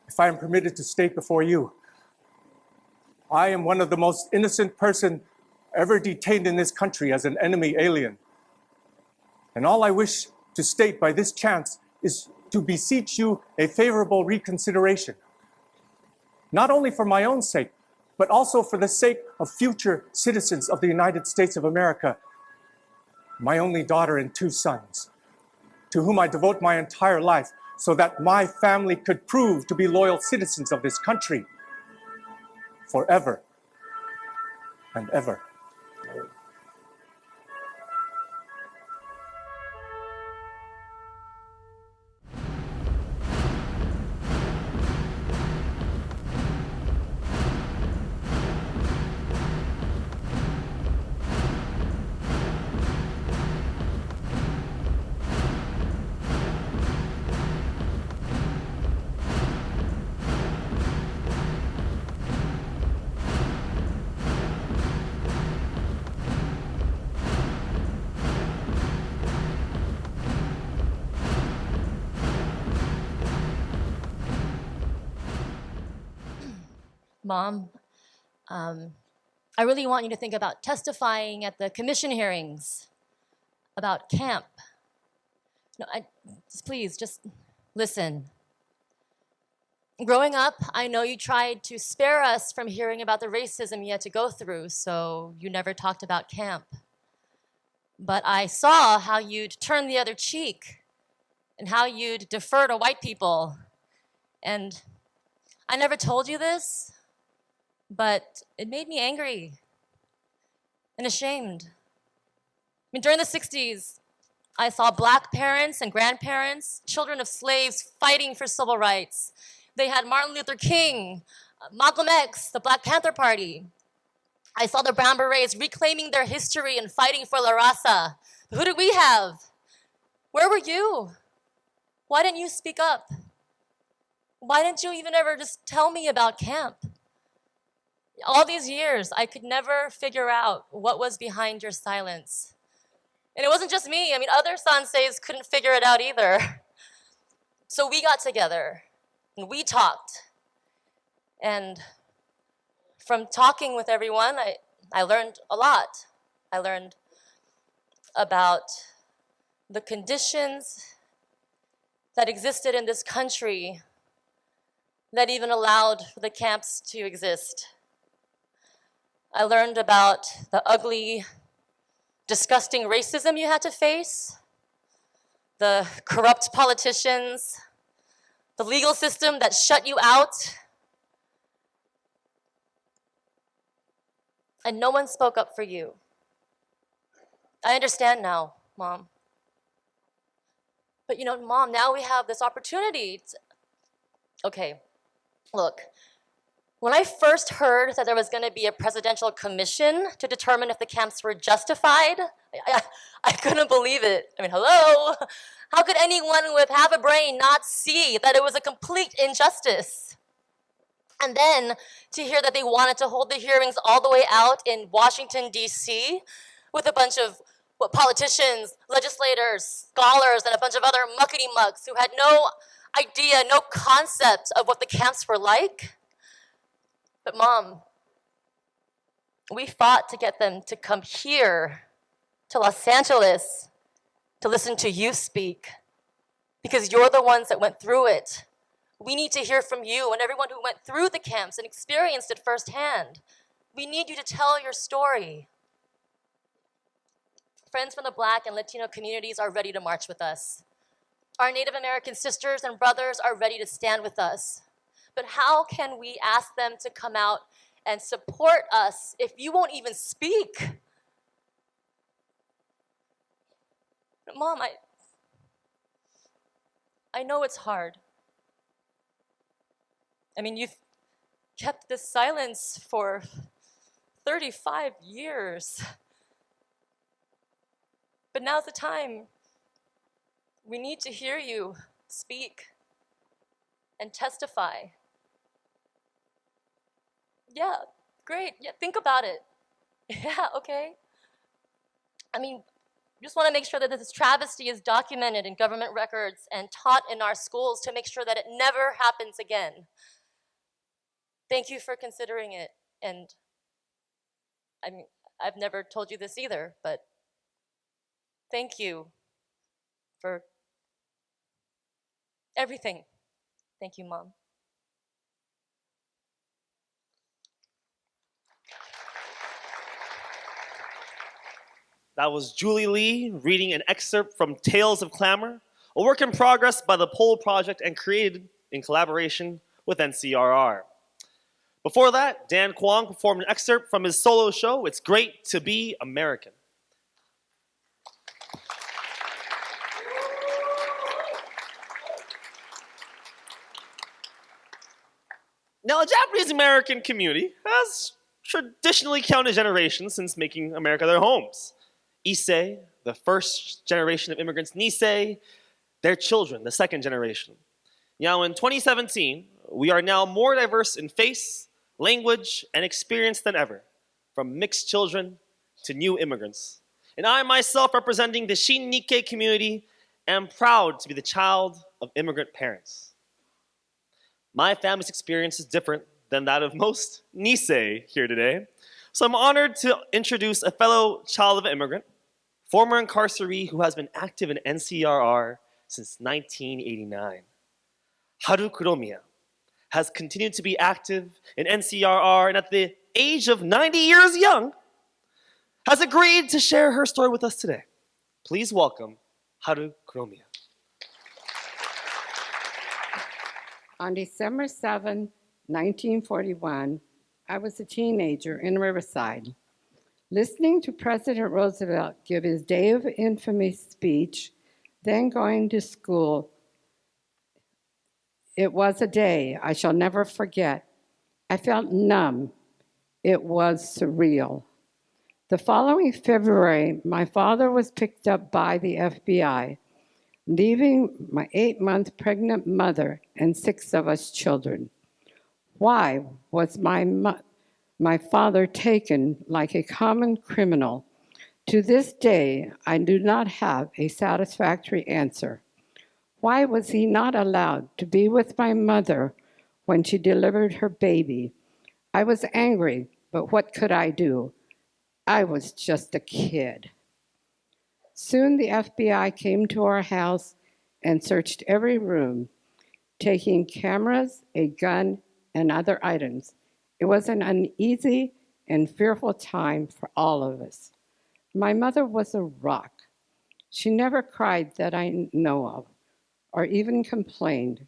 if I am permitted to state before you, I am one of the most innocent person ever detained in this country as an enemy alien. And all I wish to state by this chance is to beseech you a favorable reconsideration, not only for my own sake, but also for the sake of future citizens of the United States of America, my only daughter and 2 sons, to whom I devote my entire life, so that my family could prove to be loyal citizens of this country forever and ever. Mom, I really want you to think about testifying at the commission hearings about camp. No, please, just listen. Growing up, I know you tried to spare us from hearing about the racism you had to go through, so you never talked about camp. But I saw how you'd turn the other cheek and how you'd defer to white people. And I never told you this, but it made me angry and ashamed. I mean, during the 60s, I saw Black parents and grandparents, children of slaves, fighting for civil rights. They had Martin Luther King, Malcolm X, the Black Panther Party. I saw the Brown Berets reclaiming their history and fighting for La Raza. But who did we have? Where were you? Why didn't you speak up? Why didn't you even ever just tell me about camp? All these years, I could never figure out what was behind your silence. And it wasn't just me. I mean, other senseis couldn't figure it out either. So we got together and we talked. And from talking with everyone, I learned a lot. I learned about the conditions that existed in this country that even allowed for the camps to exist. I learned about the ugly, disgusting racism you had to face, the corrupt politicians, the legal system that shut you out. And no one spoke up for you. I understand now, Mom. But Mom, now we have this opportunity to... Okay, look. When I first heard that there was going to be a presidential commission to determine if the camps were justified, I couldn't believe it. I mean, hello? How could anyone with half a brain not see that it was a complete injustice? And then to hear that they wanted to hold the hearings all the way out in Washington, D.C., with a bunch of politicians, legislators, scholars, and a bunch of other muckety-mucks who had no idea, no concept of what the camps were like. But Mom, we fought to get them to come here to Los Angeles to listen to you speak, because you're the ones that went through it. We need to hear from you and everyone who went through the camps and experienced it firsthand. We need you to tell your story. Friends from the Black and Latino communities are ready to march with us. Our Native American sisters and brothers are ready to stand with us. But how can we ask them to come out and support us if you won't even speak? Mom, I know it's hard. I mean, you've kept this silence for 35 years. But now's the time. We need to hear you speak and testify. Yeah, great. Yeah, think about it. Yeah, okay. I mean, just want to make sure that this travesty is documented in government records and taught in our schools to make sure that it never happens again. Thank you for considering it. And I mean, I've never told you this either, but thank you for everything. Thank you, Mom. That was Jully Lee reading an excerpt from Tales of Clamor, a work in progress by the Pole Project and created in collaboration with NCRR. Before that, Dan Kwong performed an excerpt from his solo show, It's Great to Be American. Now, the Japanese American community has traditionally counted generations since making America their homes. Issei, the first generation of immigrants, Nisei, their children, the second generation. Now, in 2017, we are now more diverse in face, language, and experience than ever, from mixed children to new immigrants. And I myself, representing the Shin Nikkei community, am proud to be the child of immigrant parents. My family's experience is different than that of most Nisei here today. So I'm honored to introduce a fellow child of an immigrant, former incarceree who has been active in NCRR since 1989. Haru Kuromiya has continued to be active in NCRR, and at the age of 90 years young, has agreed to share her story with us today. Please welcome Haru Kuromiya. On December 7, 1941, I was a teenager in Riverside, listening to President Roosevelt give his Day of Infamy speech, then going to school. It was a day I shall never forget. I felt numb. It was surreal. The following February, my father was picked up by the FBI, leaving my 8-month pregnant mother and 6 of us children. Why was my father taken like a common criminal? To this day, I do not have a satisfactory answer. Why was he not allowed to be with my mother when she delivered her baby? I was angry, but what could I do? I was just a kid. Soon the FBI came to our house and searched every room, taking cameras, a gun, and other items. It was an uneasy and fearful time for all of us. My mother was a rock. She never cried that I know of, or even complained.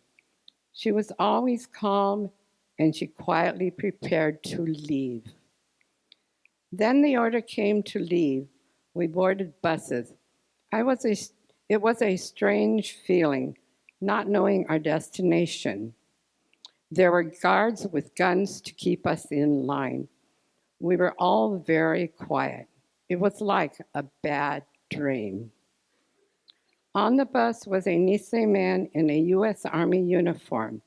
She was always calm, and she quietly prepared to leave. Then the order came to leave. We boarded buses. It was a strange feeling, not knowing our destination. There were guards with guns to keep us in line. We were all very quiet. It was like a bad dream. On the bus was a Nisei man in a U.S. Army uniform,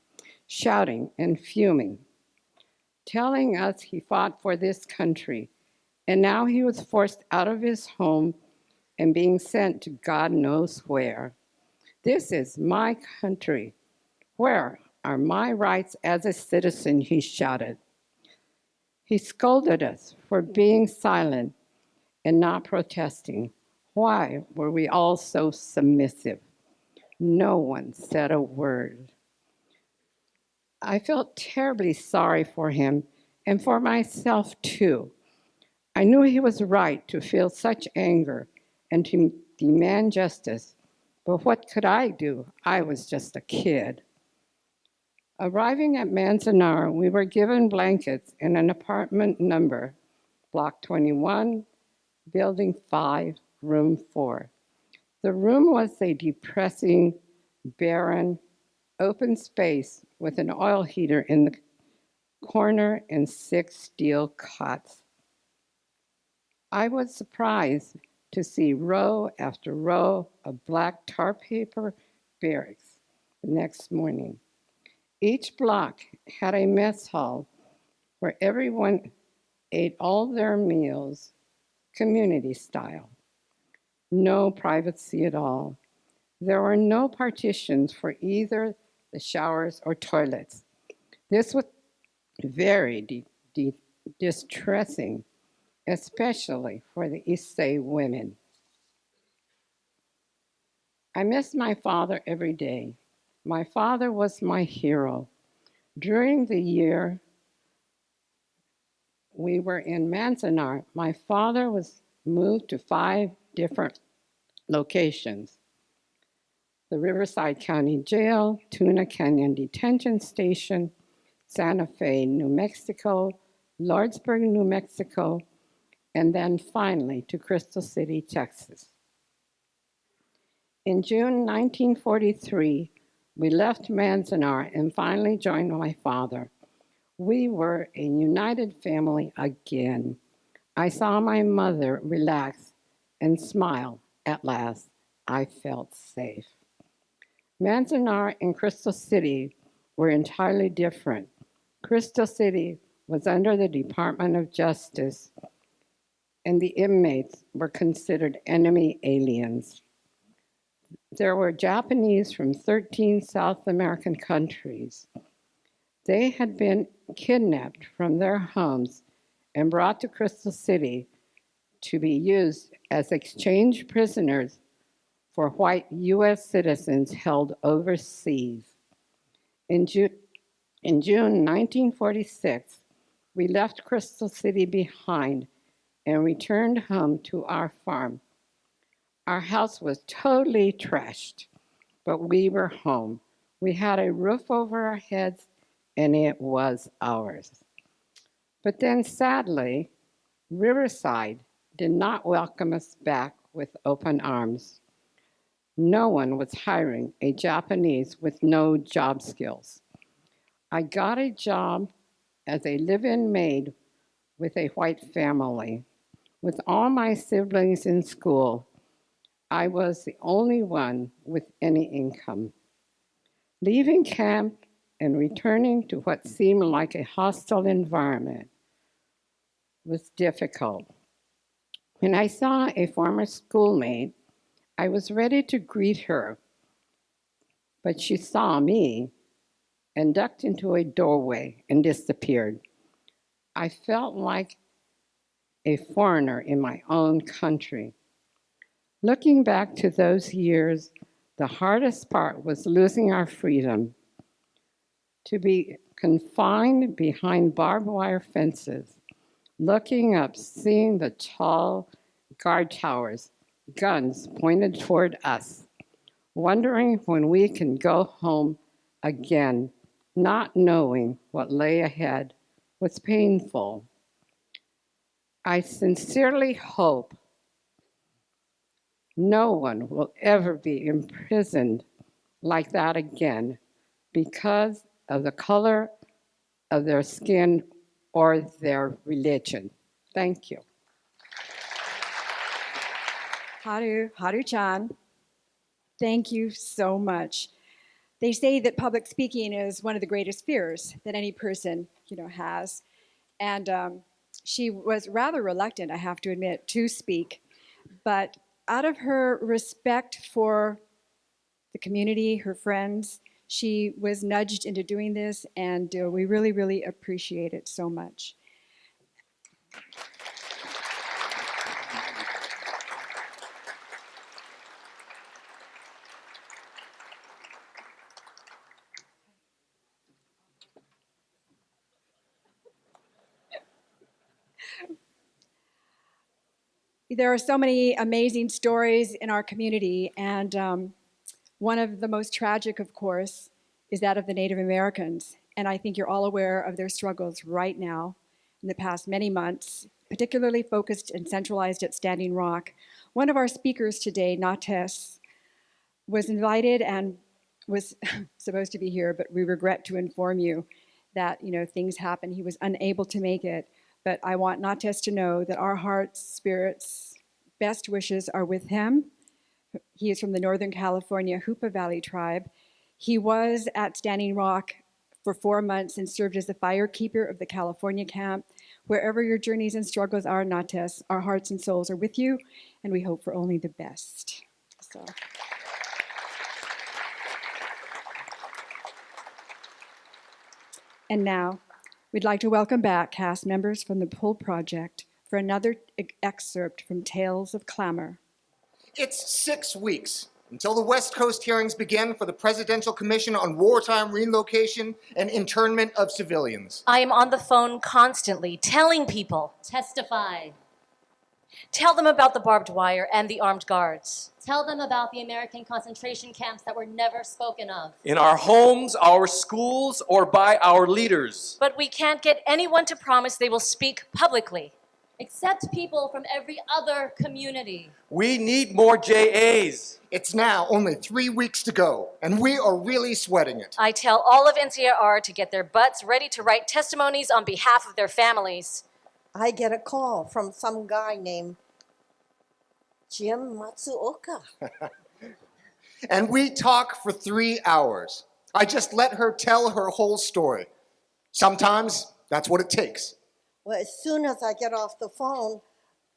shouting and fuming, telling us he fought for this country, and now he was forced out of his home and being sent to God knows where. This is my country. Where are my rights as a citizen, he shouted. He scolded us for being silent and not protesting. Why were we all so submissive? No one said a word. I felt terribly sorry for him and for myself too. I knew he was right to feel such anger and to demand justice, but what could I do? I was just a kid. Arriving at Manzanar, we were given blankets in an apartment number, Block 21, Building 5, Room 4. The room was a depressing, barren, open space with an oil heater in the corner and 6 steel cots. I was surprised to see row after row of black tar paper barracks the next morning. Each block had a mess hall where everyone ate all their meals community style. No privacy at all. There were no partitions for either the showers or toilets. This was very distressing, especially for the Issei women. I miss my father every day. My father was my hero. During the year we were in Manzanar, my father was moved to 5 different locations: the Riverside County Jail, Tuna Canyon Detention Station, Santa Fe, New Mexico, Lordsburg, New Mexico, and then finally to Crystal City, Texas. In June 1943, we left Manzanar and finally joined my father. We were a united family again. I saw my mother relax and smile. At last, I felt safe. Manzanar and Crystal City were entirely different. Crystal City was under the Department of Justice, and the inmates were considered enemy aliens. There were Japanese from 13 South American countries. They had been kidnapped from their homes and brought to Crystal City to be used as exchange prisoners for white U.S. citizens held overseas. In June 1946, we left Crystal City behind and returned home to our farm. Our house was totally trashed, but we were home. We had a roof over our heads, and it was ours. But then, sadly, Riverside did not welcome us back with open arms. No one was hiring a Japanese with no job skills. I got a job as a live-in maid with a white family. With all my siblings in school, I was the only one with any income. Leaving camp and returning to what seemed like a hostile environment was difficult. When I saw a former schoolmate, I was ready to greet her, but she saw me and ducked into a doorway and disappeared. I felt like a foreigner in my own country. Looking back to those years, the hardest part was losing our freedom. To be confined behind barbed wire fences, looking up, seeing the tall guard towers, guns pointed toward us, wondering when we can go home again, not knowing what lay ahead was painful. I sincerely hope no one will ever be imprisoned like that again because of the color of their skin or their religion. Thank you. Haru-chan, thank you so much. They say that public speaking is one of the greatest fears that any person, has. And she was rather reluctant, I have to admit, to speak. But out of her respect for the community, her friends, she was nudged into doing this, and we really, really appreciate it so much. There are so many amazing stories in our community, and one of the most tragic, of course, is that of the Native Americans. And I think you're all aware of their struggles right now in the past many months, particularly focused and centralized at Standing Rock. One of our speakers today, Nates, was invited and was supposed to be here, but we regret to inform you that things happen. He was unable to make it. But I want Nates to know that our hearts, spirits, best wishes are with him. He is from the Northern California Hoopa Valley tribe. He was at Standing Rock for 4 months and served as the firekeeper of the California camp. Wherever your journeys and struggles are, Nates, our hearts and souls are with you, and we hope for only the best. So. And now, we'd like to welcome back cast members from the Pull Project for another excerpt from Tales of Clamor. It's 6 weeks until the West Coast hearings begin for the Presidential Commission on Wartime Relocation and Internment of Civilians. I am on the phone constantly telling people, testify. Tell them about the barbed wire and the armed guards. Tell them about the American concentration camps that were never spoken of. In our homes, our schools, or by our leaders. But we can't get anyone to promise they will speak publicly, except people from every other community. We need more JAs. It's now only 3 weeks to go, and we are really sweating it. I tell all of NCRR to get their butts ready to write testimonies on behalf of their families. I get a call from some guy named Jim Matsuoka. And we talk for 3 hours. I just let her tell her whole story. Sometimes that's what it takes. Well, as soon as I get off the phone,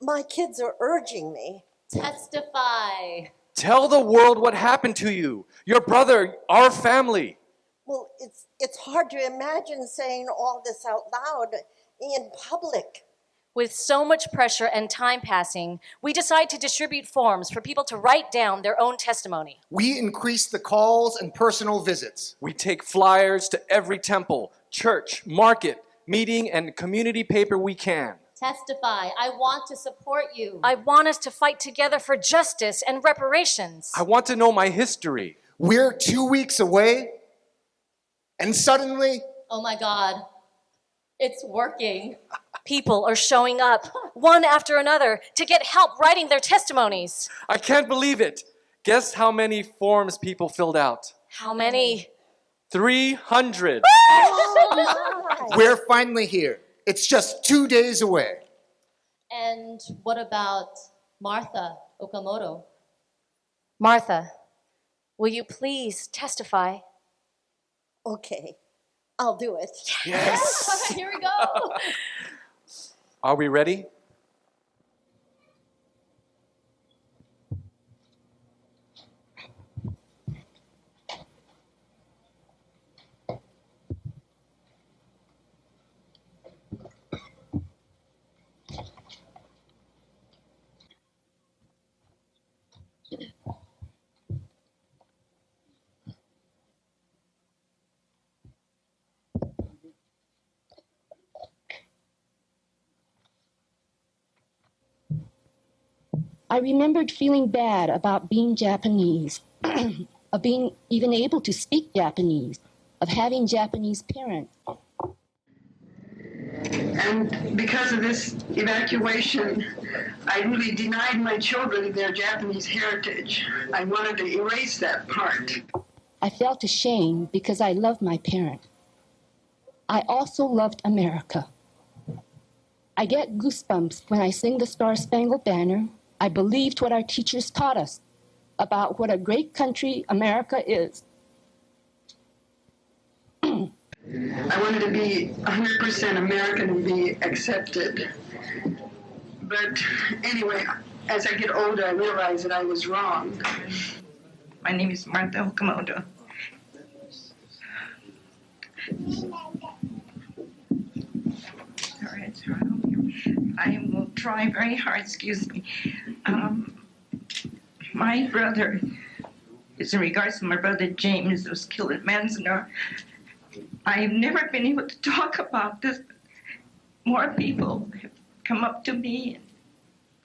my kids are urging me. Testify. Tell the world what happened to you, your brother, our family. Well, it's hard to imagine saying all this out loud in public. With so much pressure and time passing, we decide to distribute forms for people to write down their own testimony. We increase the calls and personal visits. We take flyers to every temple, church, market, meeting, and community paper we can. Testify. I want to support you. I want us to fight together for justice and reparations. I want to know my history. We're 2 weeks away, and suddenly... Oh my God, it's working. People are showing up, one after another, to get help writing their testimonies. I can't believe it. Guess how many forms people filled out? How many? 300. We're finally here. It's just 2 days away. And what about Martha Okamoto? Martha, will you please testify? Okay, I'll do it. Yes. Here we go. Are we ready? I remembered feeling bad about being Japanese, of being even able to speak Japanese, of having Japanese parents. And because of this evacuation, I really denied my children their Japanese heritage. I wanted to erase that part. I felt ashamed because I loved my parents. I also loved America. I get goosebumps when I sing the Star-Spangled Banner. I believed what our teachers taught us about what a great country America is. I wanted to be 100% American and be accepted. But anyway, as I get older, I realize that I was wrong. My name is Martha Okamoto. Sorry, it's hard. I will try very hard, excuse me. My brother, is in regards to my brother James, who was killed at Manzanar. I've never been able to talk about this. More people have come up to me and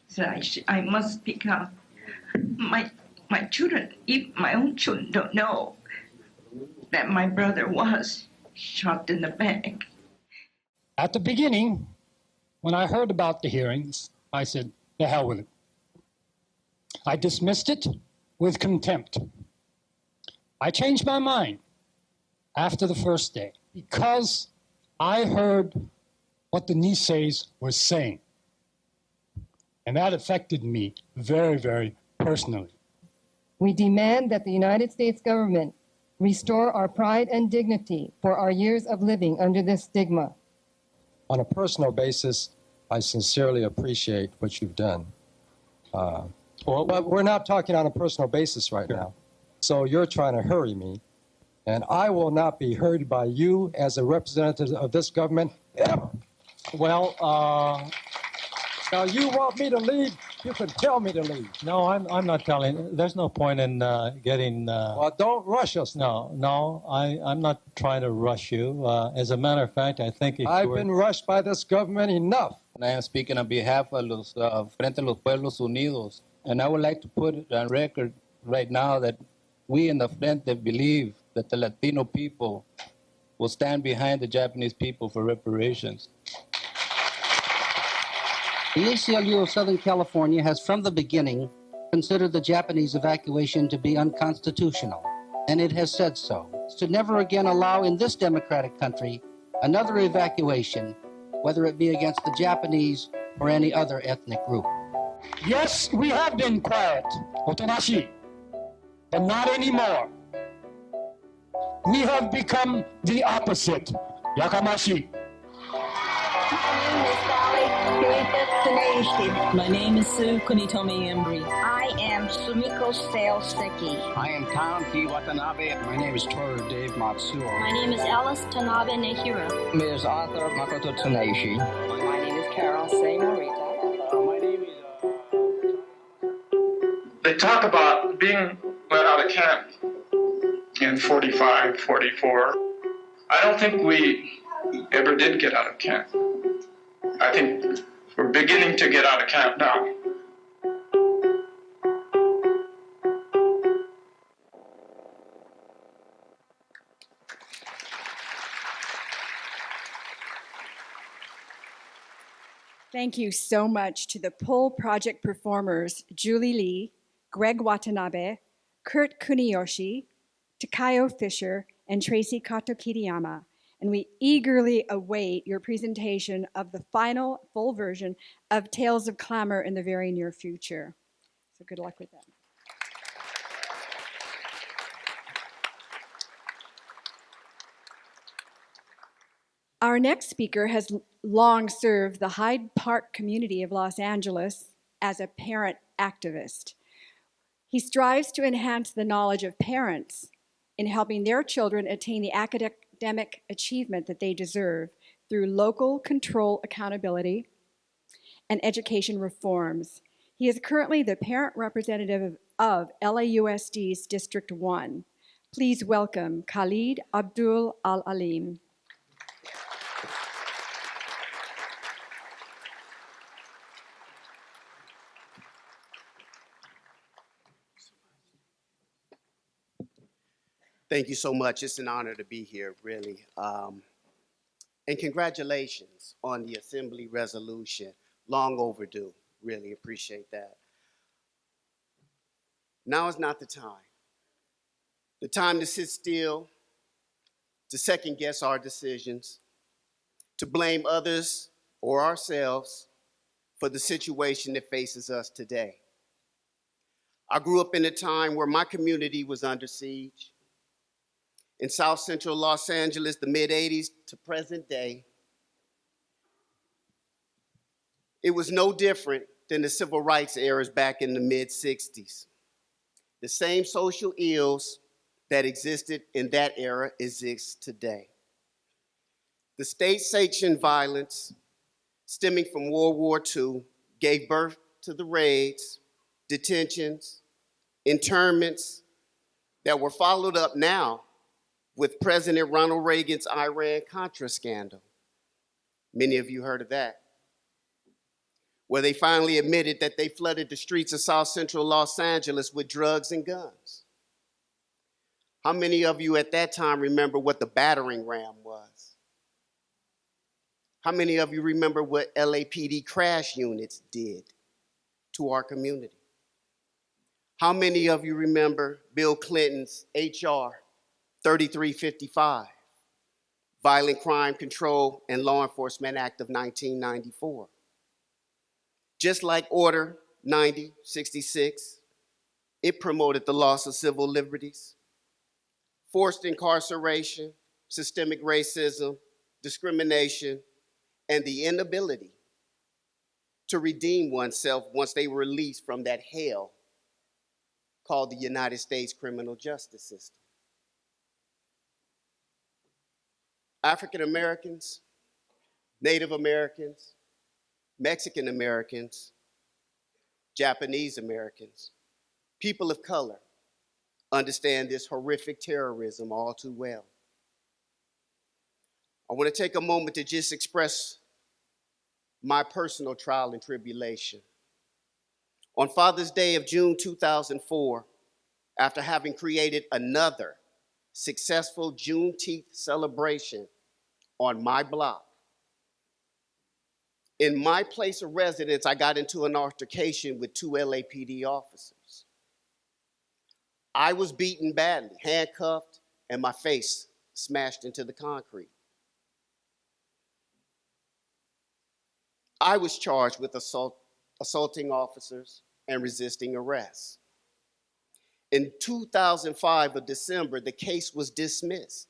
said I must speak up. My children, even my own children, don't know that my brother was shot in the back. At the beginning, when I heard about the hearings, I said, the hell with it. I dismissed it with contempt. I changed my mind after the first day because I heard what the Nisseis were saying. And that affected me very, very personally. We demand that the United States government restore our pride and dignity for our years of living under this stigma. On a personal basis, I sincerely appreciate what you've done. But we're not talking on a personal basis right now. So you're trying to hurry me. And I will not be hurried by you as a representative of this government ever. Well, now you want me to leave, you can tell me to leave. no, I'm not telling. There's no point in getting. Well, don't rush us. No, I'm not trying to rush you. As a matter of fact, I think I've been rushed by this government enough. I am speaking on behalf of los Frente a los Pueblos Unidos, and I would like to put it on record right now that we in the Frente believe that the Latino people will stand behind the Japanese people for reparations. The ACLU of Southern California has from the beginning considered the Japanese evacuation to be unconstitutional, and it has said so. To never again allow in this democratic country another evacuation, whether it be against the Japanese or any other ethnic group. Yes, we have been quiet, otonashi, but not anymore. We have become the opposite, yakamashi. My name is Sue Kunitomi Embry. I I am Sumiko Seki. I am Greg Watanabe. My name is Toru Dave Matsuo. My name is Alice Tanabe Nehira. My name is Arthur Makoto Tsuneishi. My name is Carol Say Morita. My name is... They talk about being let out of camp in 45, 44. I don't think we ever did get out of camp. I think we're beginning to get out of camp now. Thank you so much to the Pull Project performers, Jully Lee, Greg Watanabe, Kurt Kuniyoshi, Takayo Fischer, and Traci Kato-Kiriyama. And we eagerly await your presentation of the final full version of Tales of Clamor in the very near future. So good luck with that. Our next speaker has long served the Hyde Park community of Los Angeles as a parent activist. He strives to enhance the knowledge of parents in helping their children attain the academic achievement that they deserve through local control accountability and education reforms. He is currently the parent representative of LAUSD's District 1. Please welcome Khalid Abdul Al-Alim. Thank you so much. It's an honor to be here, really. And congratulations on the Assembly resolution. Long overdue. Really appreciate that. Now is not the time. The time to sit still, to second guess our decisions, to blame others or ourselves for the situation that faces us today. I grew up in a time where my community was under siege. In South Central Los Angeles, the mid-'80s to present day, it was no different than the civil rights eras back in the mid-'60s. The same social ills that existed in that era exist today. The state-sanctioned violence stemming from World War II gave birth to the raids, detentions, internments that were followed up now with President Ronald Reagan's Iran-Contra scandal. Many of you heard of that, where they finally admitted that they flooded the streets of South Central Los Angeles with drugs and guns. How many of you at that time remember what the battering ram was? How many of you remember what LAPD crash units did to our community? How many of you remember Bill Clinton's HR 3355, Violent Crime Control and Law Enforcement Act of 1994? Just like Order 9066, it promoted the loss of civil liberties, forced incarceration, systemic racism, discrimination, and the inability to redeem oneself once they were released from that hell called the United States criminal justice system. African Americans, Native Americans, Mexican Americans, Japanese Americans, people of color understand this horrific terrorism all too well. I want to take a moment to just express my personal trial and tribulation. On Father's Day of June 2004, after having created another successful Juneteenth celebration on my block, in my place of residence, I got into an altercation with two LAPD officers. I was beaten badly, handcuffed, and my face smashed into the concrete. I was charged with assaulting officers and resisting arrest. In 2005 of December, the case was dismissed.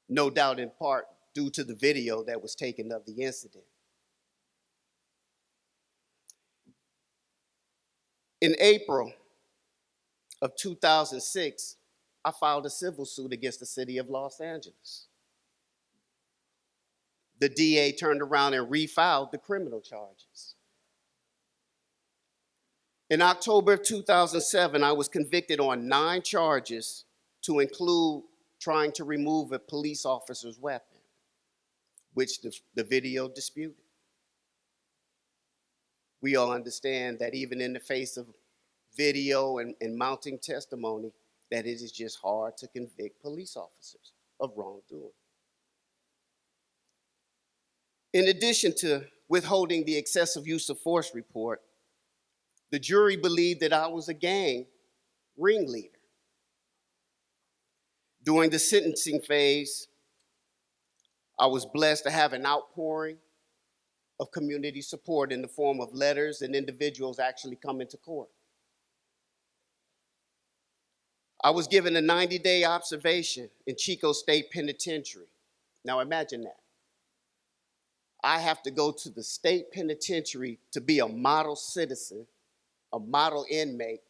No doubt in part due to the video that was taken of the incident. In April of 2006, I filed a civil suit against the city of Los Angeles. The DA turned around and refiled the criminal charges. In October of 2007, I was convicted on 9 charges, to include trying to remove a police officer's weapon, which the video disputed. We all understand that even in the face of video and mounting testimony, that it is just hard to convict police officers of wrongdoing. In addition to withholding the excessive use of force report, the jury believed that I was a gang ringleader. During the sentencing phase, I was blessed to have an outpouring of community support in the form of letters and individuals actually coming to court. I was given a 90-day observation in Chico State Penitentiary. Now imagine that. I have to go to the state penitentiary to be a model citizen, a model inmate,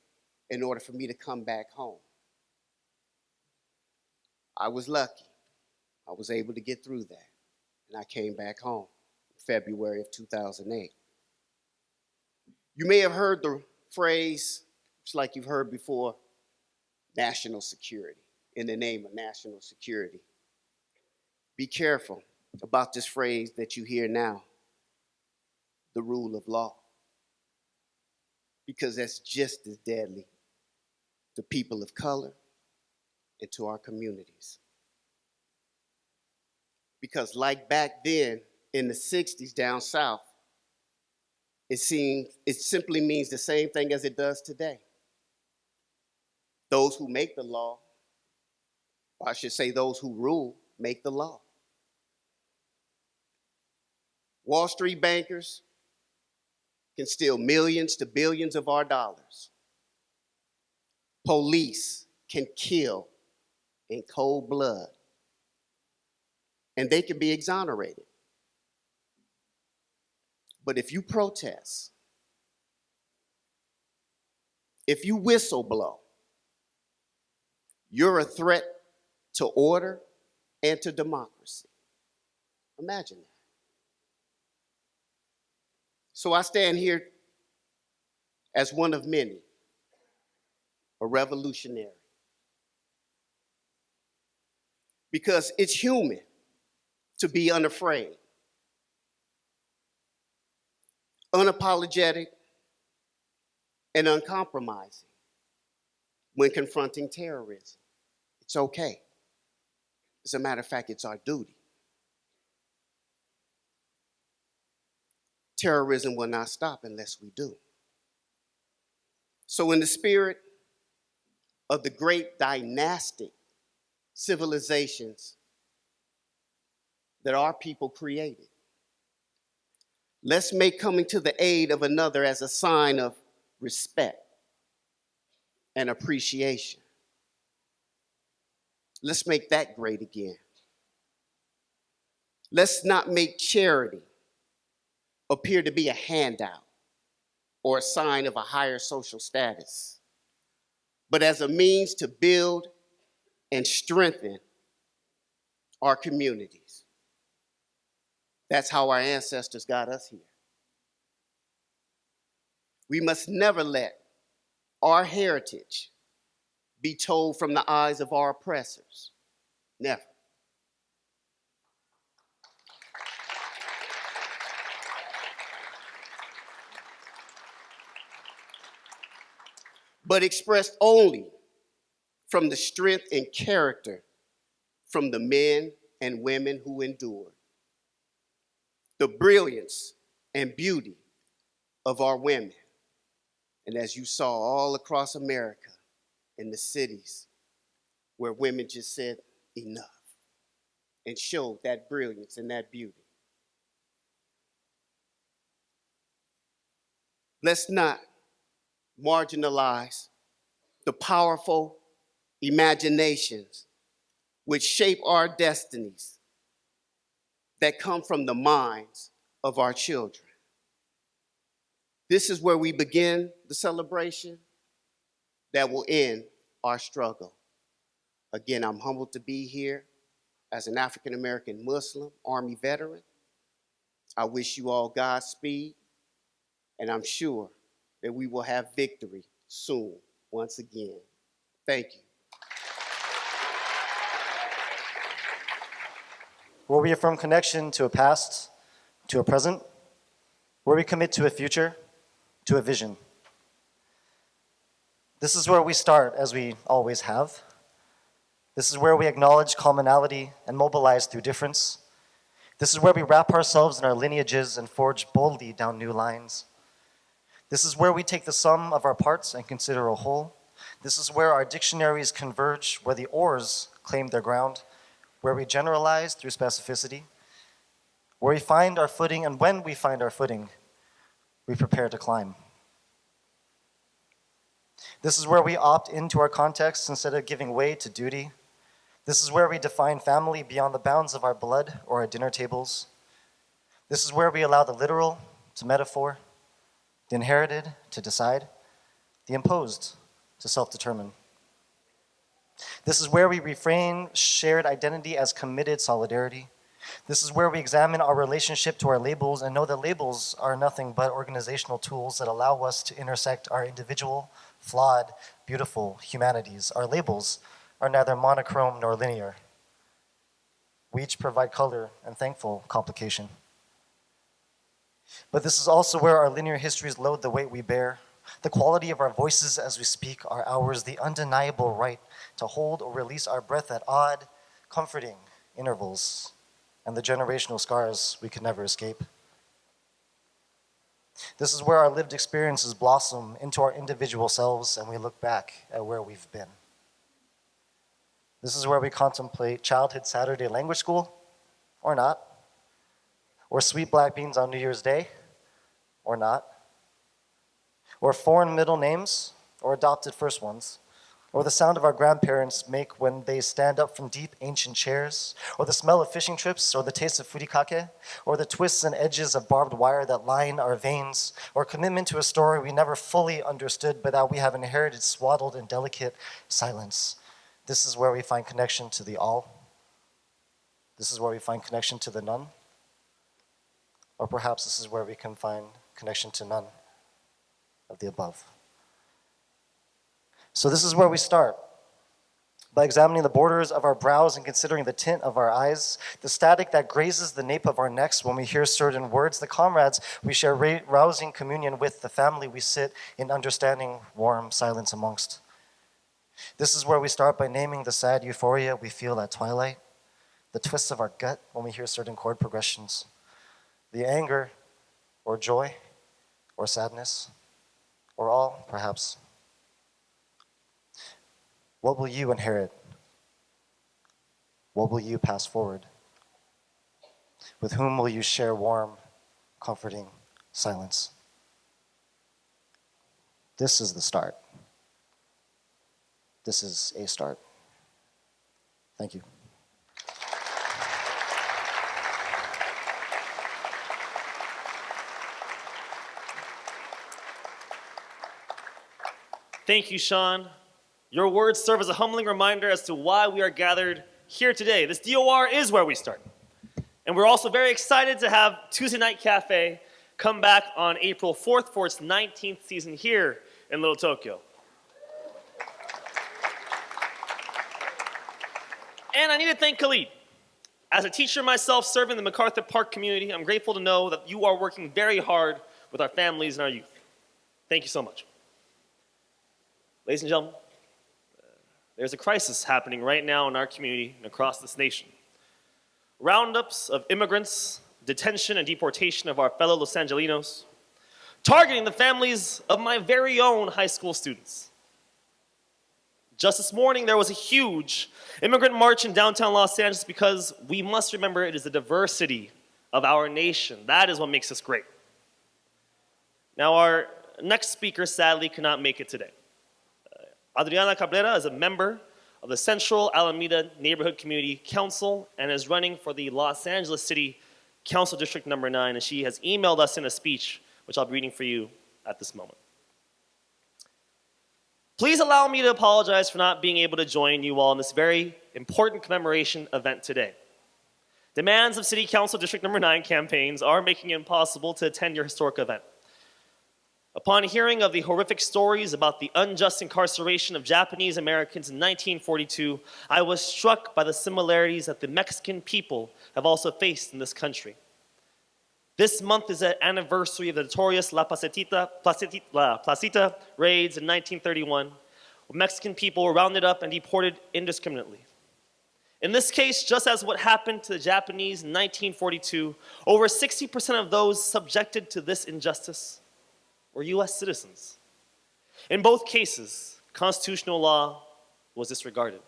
in order for me to come back home. I was lucky. I was able to get through that, and I came back home in February of 2008. You may have heard the phrase, just like you've heard before, national security, in the name of national security. Be careful about this phrase that you hear now, the rule of law, because that's just as deadly to people of color and to our communities. Because like back then in the 60s down south, it simply means the same thing as it does today. Those who make the law, or I should say those who rule, make the law. Wall Street bankers can steal millions to billions of our dollars. Police can kill in cold blood, and they can be exonerated. But if you protest, if you whistle blow, you're a threat to order and to democracy. Imagine that. So I stand here as one of many, a revolutionary. Because it's human to be unafraid, unapologetic, and uncompromising when confronting terrorism. It's okay. As a matter of fact, it's our duty. Terrorism will not stop unless we do. So in the spirit of the great dynastic civilizations that our people created, let's make coming to the aid of another as a sign of respect and appreciation. Let's make that great again. Let's not make charity appear to be a handout or a sign of a higher social status, but as a means to build and strengthen our communities. That's how our ancestors got us here. We must never let our heritage be told from the eyes of our oppressors. Never. But expressed only from the strength and character from the men and women who endured. The brilliance and beauty of our women. And as you saw all across America, in the cities where women just said enough and showed that brilliance and that beauty. Let's not marginalize the powerful imaginations which shape our destinies that come from the minds of our children. This is where we begin the celebration that will end our struggle. Again, I'm humbled to be here as an African-American Muslim Army veteran. I wish you all Godspeed, and I'm sure that we will have victory soon, once again. Thank you. Where we affirm connection to a past, to a present, where we commit to a future, to a vision. This is where we start, as we always have. This is where we acknowledge commonality and mobilize through difference. This is where we wrap ourselves in our lineages and forge boldly down new lines. This is where we take the sum of our parts and consider a whole. This is where our dictionaries converge, where the oars claim their ground, where we generalize through specificity, where we find our footing, and when we find our footing, we prepare to climb. This is where we opt into our context instead of giving way to duty. This is where we define family beyond the bounds of our blood or our dinner tables. This is where we allow the literal to metaphor, the inherited to decide, the imposed to self-determine. This is where we reframe shared identity as committed solidarity. This is where we examine our relationship to our labels and know that labels are nothing but organizational tools that allow us to intersect our individual, flawed, beautiful humanities. Our labels are neither monochrome nor linear. We each provide color and thankful complication. But this is also where our linear histories load the weight we bear. The quality of our voices as we speak are ours, the undeniable right to hold or release our breath at odd, comforting intervals, and the generational scars we could never escape. This is where our lived experiences blossom into our individual selves and we look back at where we've been. This is where we contemplate childhood Saturday language school, or not, or sweet black beans on New Year's Day, or not, or foreign middle names, or adopted first ones, or the sound of our grandparents make when they stand up from deep ancient chairs, or the smell of fishing trips, or the taste of furikake, or the twists and edges of barbed wire that line our veins, or commitment to a story we never fully understood but that we have inherited swaddled in delicate silence. This is where we find connection to the all. This is where we find connection to the none. Or perhaps this is where we can find connection to none of the above. So this is where we start, by examining the borders of our brows and considering the tint of our eyes, the static that grazes the nape of our necks when we hear certain words, the comrades we share rousing communion with, the family we sit in understanding warm silence amongst. This is where we start by naming the sad euphoria we feel at twilight, the twists of our gut when we hear certain chord progressions, the anger or joy or sadness, or all, perhaps. What will you inherit? What will you pass forward? With whom will you share warm, comforting silence? This is the start. This is a start. Thank you. Thank you, Sean. Your words serve as a humbling reminder as to why we are gathered here today. This DOR is where we start. And we're also very excited to have Tuesday Night Cafe come back on April 4th for its 19th season here in Little Tokyo. And I need to thank Khalid. As a teacher myself serving the MacArthur Park community, I'm grateful to know that you are working very hard with our families and our youth. Thank you so much. Ladies and gentlemen, there's a crisis happening right now in our community and across this nation. Roundups of immigrants, detention and deportation of our fellow Los Angelinos, targeting the families of my very own high school students. Just this morning, there was a huge immigrant march in downtown Los Angeles because we must remember it is the diversity of our nation. That is what makes us great. Now, our next speaker sadly could not make it today. Adriana Cabrera is a member of the Central Alameda Neighborhood Community Council and is running for the Los Angeles City Council District number 9, and she has emailed us in a speech, which I'll be reading for you at this moment. Please allow me to apologize for not being able to join you all in this very important commemoration event today. Demands of City Council District Number 9 campaigns are making it impossible to attend your historic event. Upon hearing of the horrific stories about the unjust incarceration of Japanese Americans in 1942, I was struck by the similarities that the Mexican people have also faced in this country. This month is the anniversary of the notorious La Placita raids in 1931, when Mexican people were rounded up and deported indiscriminately. In this case, just as what happened to the Japanese in 1942, over 60% of those subjected to this injustice were US citizens. In both cases, constitutional law was disregarded.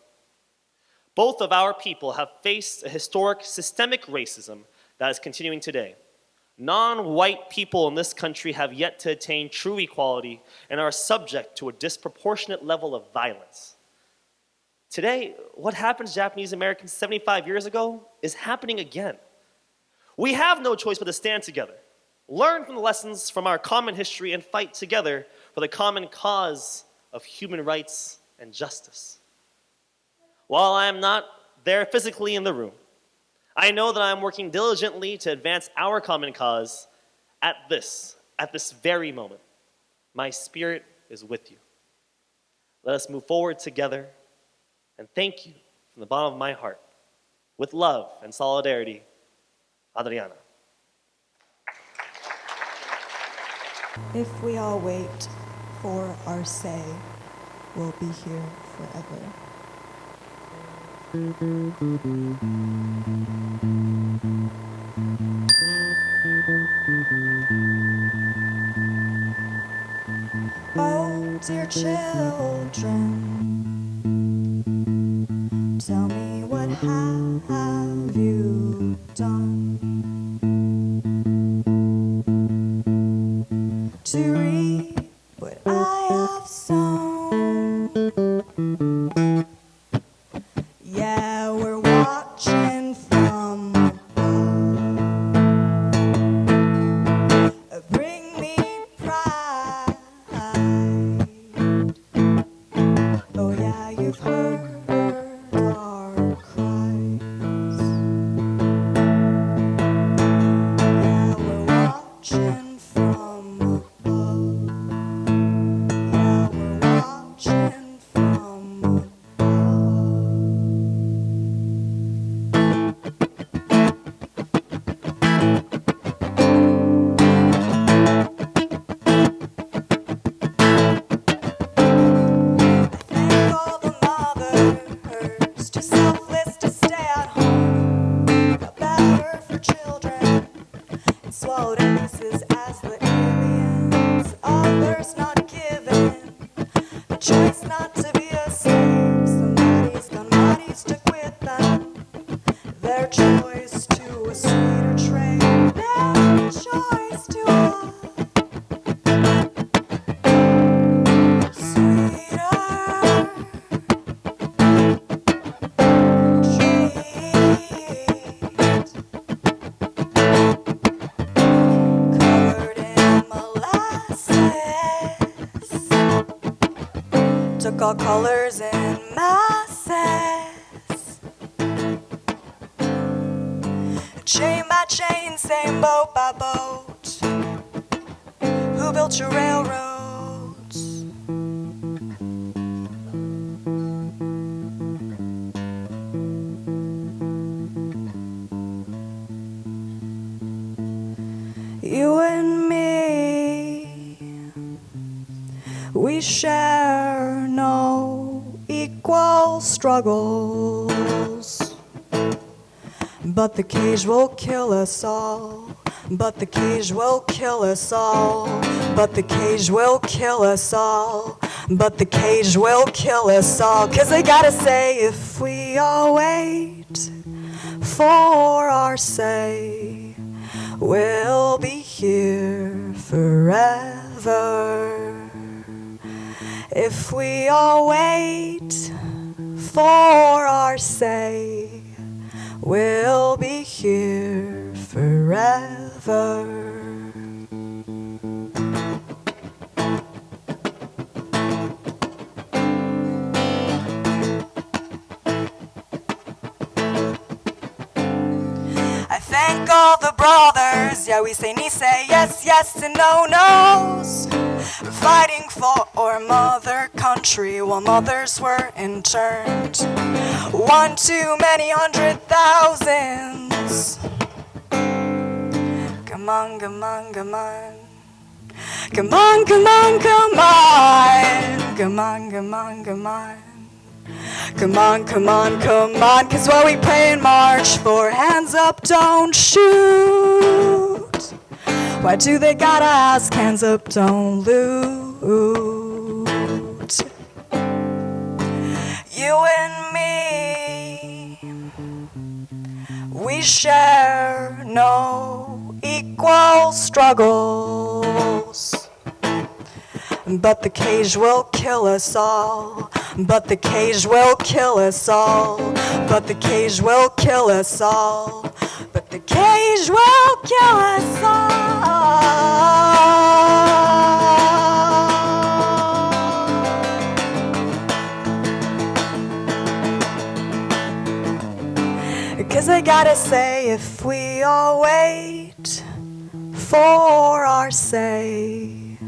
Both of our people have faced a historic systemic racism that is continuing today. Non-white people in this country have yet to attain true equality and are subject to a disproportionate level of violence. Today, what happened to Japanese Americans 75 years ago is happening again. We have no choice but to stand together, learn from the lessons from our common history, and fight together for the common cause of human rights and justice. While I am not there physically in the room, I know that I am working diligently to advance our common cause at this very moment. My spirit is with you. Let us move forward together, and thank you from the bottom of my heart. With love and solidarity, Adriana. If we all wait for our say, we'll be here forever. Oh, dear children, tell me what have you done to reap what I have sown? Yeah, we're watching from above. Bring me pride. Oh yeah, you've heard our cries. Yeah, we're watching from above. Yeah, we're watching from above. All the mothers too selfless to stay at home, but better for children and swallowed in pieces as the aliens. Others not given the choice not to be a slave. Somebody's gone mighty stuck with them. Their choice to a sweeter trade. Their choice to a took all colors and masses. Chain by chain, same boat by boat. Who built your railroads? You and me, we share no equal struggles, but the cage will kill us all. But the cage will kill us all. But the cage will kill us all. But the cage will kill us all. 'Cause they gotta say, if we all wait for our say, we'll be here forever. If we all wait for our say, we'll be here forever. like all the brothers, yeah, we say yes, yes, and no, no's. Fighting for our mother country while mothers were interned. One too many 100,000s. Come on, come on, come on. Come on, come on, come on. Come on, come on, come on. Come on, come on, come on. 'Cause while we pray and march for hands up, don't shoot. Why do they gotta ask hands up, don't loot? You and me, we share no equal struggles. But the cage will kill us all. But the cage will kill us all. But the cage will kill us all. But the cage will kill us all. 'Cause I gotta say, if we all wait for our say,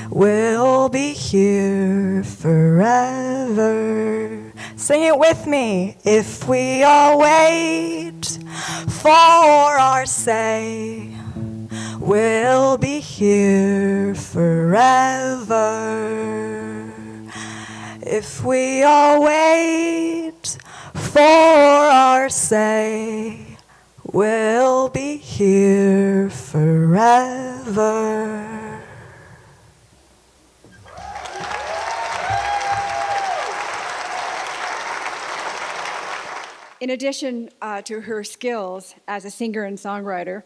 we'll be here forever. Sing it with me. If we all wait for our say, we'll be here forever. If we all wait for our say, we'll be here forever. In addition to her skills as a singer and songwriter,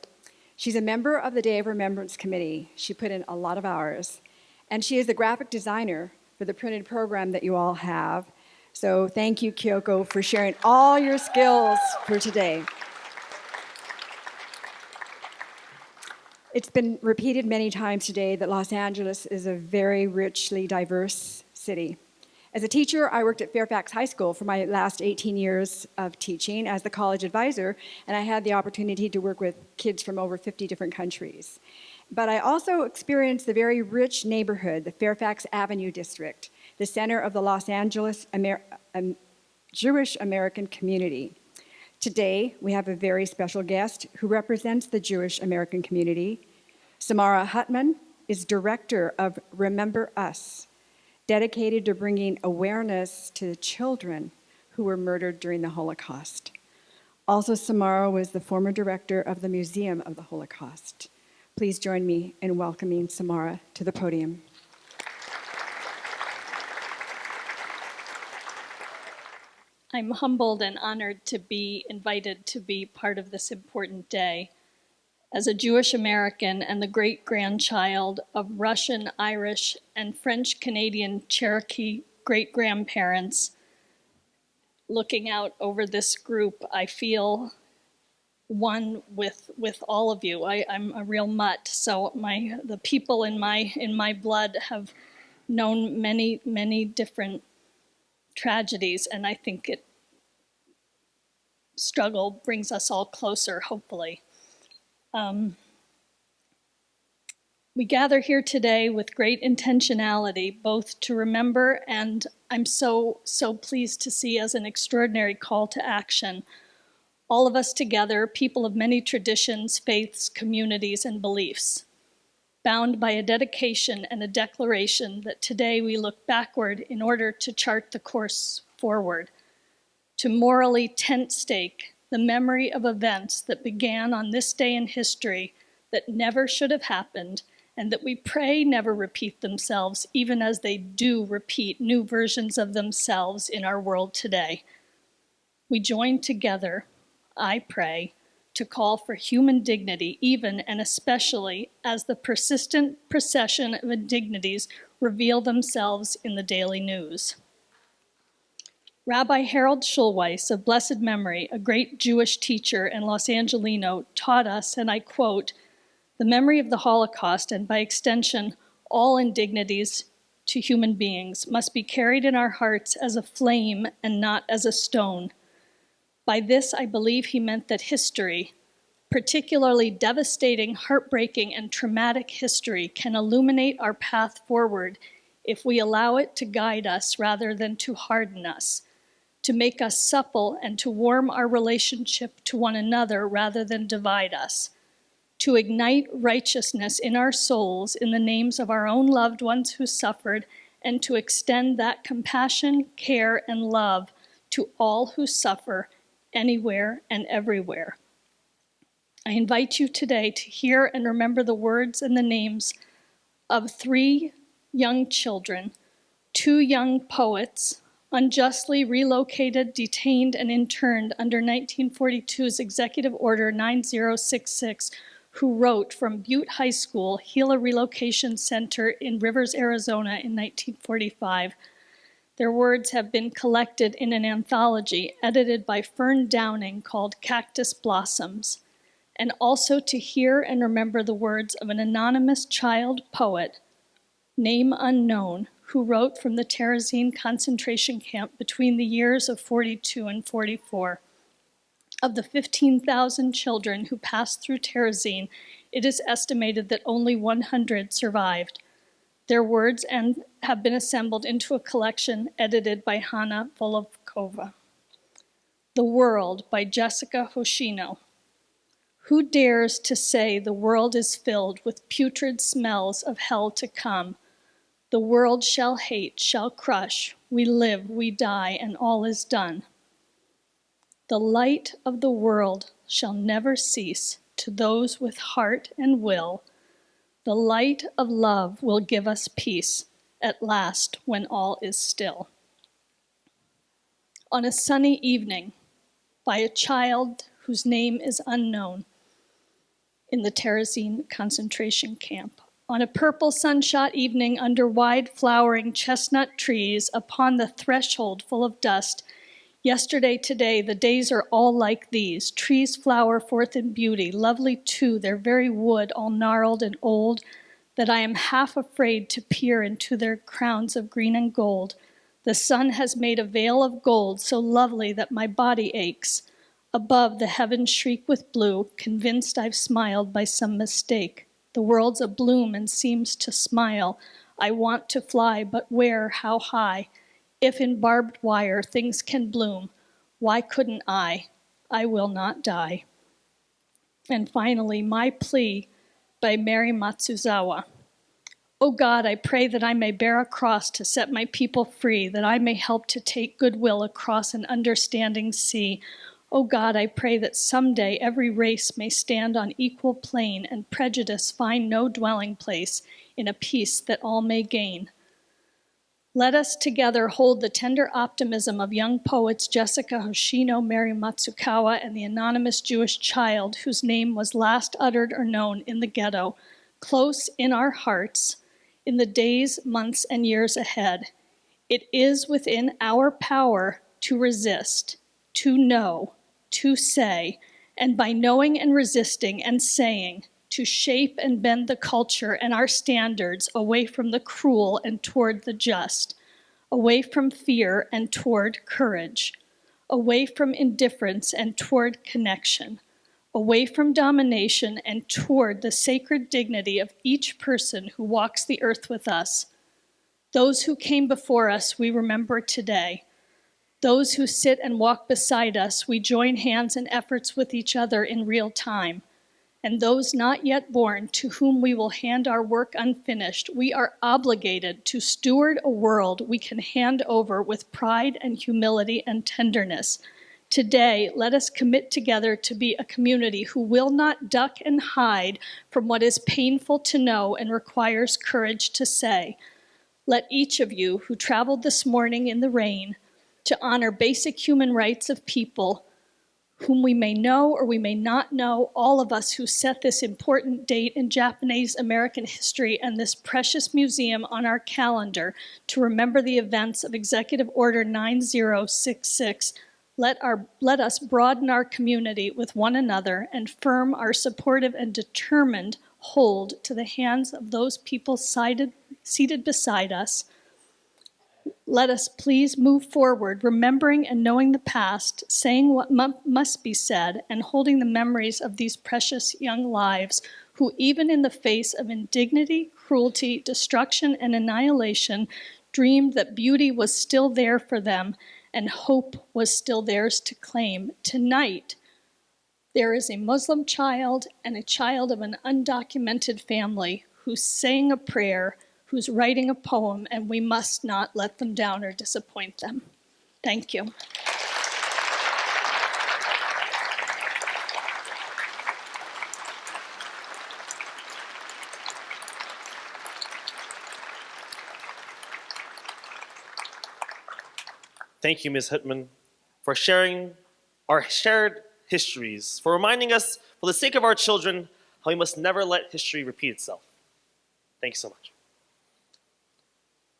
she's a member of the Day of Remembrance Committee. She put in a lot of hours. And she is the graphic designer for the printed program that you all have. So thank you, Kyoko, for sharing all your skills for today. It's been repeated many times today that Los Angeles is a very richly diverse city. As a teacher, I worked at Fairfax High School for my last 18 years of teaching as the college advisor, and I had the opportunity to work with kids from over 50 different countries. But I also experienced the very rich neighborhood, the Fairfax Avenue District, the center of the Los Angeles Jewish American community. Today, we have a very special guest who represents the Jewish American community. Samara Hutman is director of Remember Us, dedicated to bringing awareness to the children who were murdered during the Holocaust. Also, Samara was the former director of the Museum of the Holocaust. Please join me in welcoming Samara to the podium. I'm humbled and honored to be invited to be part of this important day. As a Jewish American and the great-grandchild of Russian, Irish, and French-Canadian Cherokee great-grandparents, looking out over this group, I feel one with all of you. I'm a real mutt, so the people in my blood have known many different tragedies, and I think struggle brings us all closer, hopefully. We gather here today with great intentionality, both to remember and I'm so pleased to see as an extraordinary call to action. All of us together, people of many traditions, faiths, communities, and beliefs, bound by a dedication and a declaration that today we look backward in order to chart the course forward, to morally tent stake the memory of events that began on this day in history that never should have happened, and that we pray never repeat themselves, even as they do repeat new versions of themselves in our world today. We join together, I pray, to call for human dignity, even and especially as the persistent procession of indignities reveal themselves in the daily news. Rabbi Harold Schulweis of blessed memory, a great Jewish teacher and Los Angelino, taught us, and I quote, "The memory of the Holocaust, and by extension, all indignities to human beings, must be carried in our hearts as a flame and not as a stone." By this, I believe he meant that history, particularly devastating, heartbreaking, and traumatic history can illuminate our path forward if we allow it to guide us rather than to harden us, to make us supple and to warm our relationship to one another rather than divide us, to ignite righteousness in our souls in the names of our own loved ones who suffered, and to extend that compassion, care, and love to all who suffer anywhere and everywhere. I invite you today to hear and remember the words and the names of 3 young children, 2 young poets, unjustly relocated, detained, and interned under 1942's Executive Order 9066, who wrote from Butte High School, Gila Relocation Center in Rivers, Arizona in 1945. Their words have been collected in an anthology edited by Fern Downing called Cactus Blossoms, and also to hear and remember the words of an anonymous child poet, name unknown, who wrote from the Terezin concentration camp between the years of 42 and 44. Of the 15,000 children who passed through Terezin, it is estimated that only 100 survived. Their words have been assembled into a collection edited by Hanna Volovkova. The World by Jessica Hoshino. Who dares to say the world is filled with putrid smells of hell to come? The world shall hate, shall crush, we live, we die, and all is done. The light of the world shall never cease to those with heart and will. The light of love will give us peace at last when all is still. On a sunny evening, by a child whose name is unknown, in the Terezin concentration camp. On a purple sunshot evening under wide flowering chestnut trees, upon the threshold full of dust, yesterday, today, the days are all like these. Trees flower forth in beauty, lovely too, their very wood all gnarled and old, that I am half afraid to peer into their crowns of green and gold. The sun has made a veil of gold so lovely that my body aches. Above, the heavens shriek with blue, convinced I've smiled by some mistake. The world's abloom and seems to smile. I want to fly, but where, how high? If in barbed wire things can bloom, why couldn't I? I will not die. And finally, My Plea by Mary Matsuzawa. Oh God, I pray that I may bear a cross to set my people free, that I may help to take goodwill across an understanding sea. Oh God, I pray that someday every race may stand on equal plane and prejudice find no dwelling place in a peace that all may gain. Let us together hold the tender optimism of young poets Jessica Hoshino, Mary Matsukawa, and the anonymous Jewish child whose name was last uttered or known in the ghetto, close in our hearts in the days, months, and years ahead. It is within our power to resist, to know, to say, and by knowing and resisting and saying, to shape and bend the culture and our standards away from the cruel and toward the just, away from fear and toward courage, away from indifference and toward connection, away from domination and toward the sacred dignity of each person who walks the earth with us. Those who came before us we remember today. Those who sit and walk beside us, we join hands and efforts with each other in real time. And those not yet born, to whom we will hand our work unfinished, we are obligated to steward a world we can hand over with pride and humility and tenderness. Today, let us commit together to be a community who will not duck and hide from what is painful to know and requires courage to say. Let each of you who traveled this morning in the rain to honor basic human rights of people whom we may know or we may not know, all of us who set this important date in Japanese American history and this precious museum on our calendar to remember the events of Executive Order 9066, let us broaden our community with one another and firm our supportive and determined hold to the hands of those people seated beside us let us please move forward, remembering and knowing the past, saying what must be said, and holding the memories of these precious young lives who, even in the face of indignity, cruelty, destruction, and annihilation, dreamed that beauty was still there for them and hope was still theirs to claim. Tonight, there is a Muslim child and a child of an undocumented family who's saying a prayer, who's writing a poem, and we must not let them down or disappoint them. Thank you. Thank you, Ms. Hittman, for sharing our shared histories, for reminding us, for the sake of our children, how we must never let history repeat itself. Thank you so much.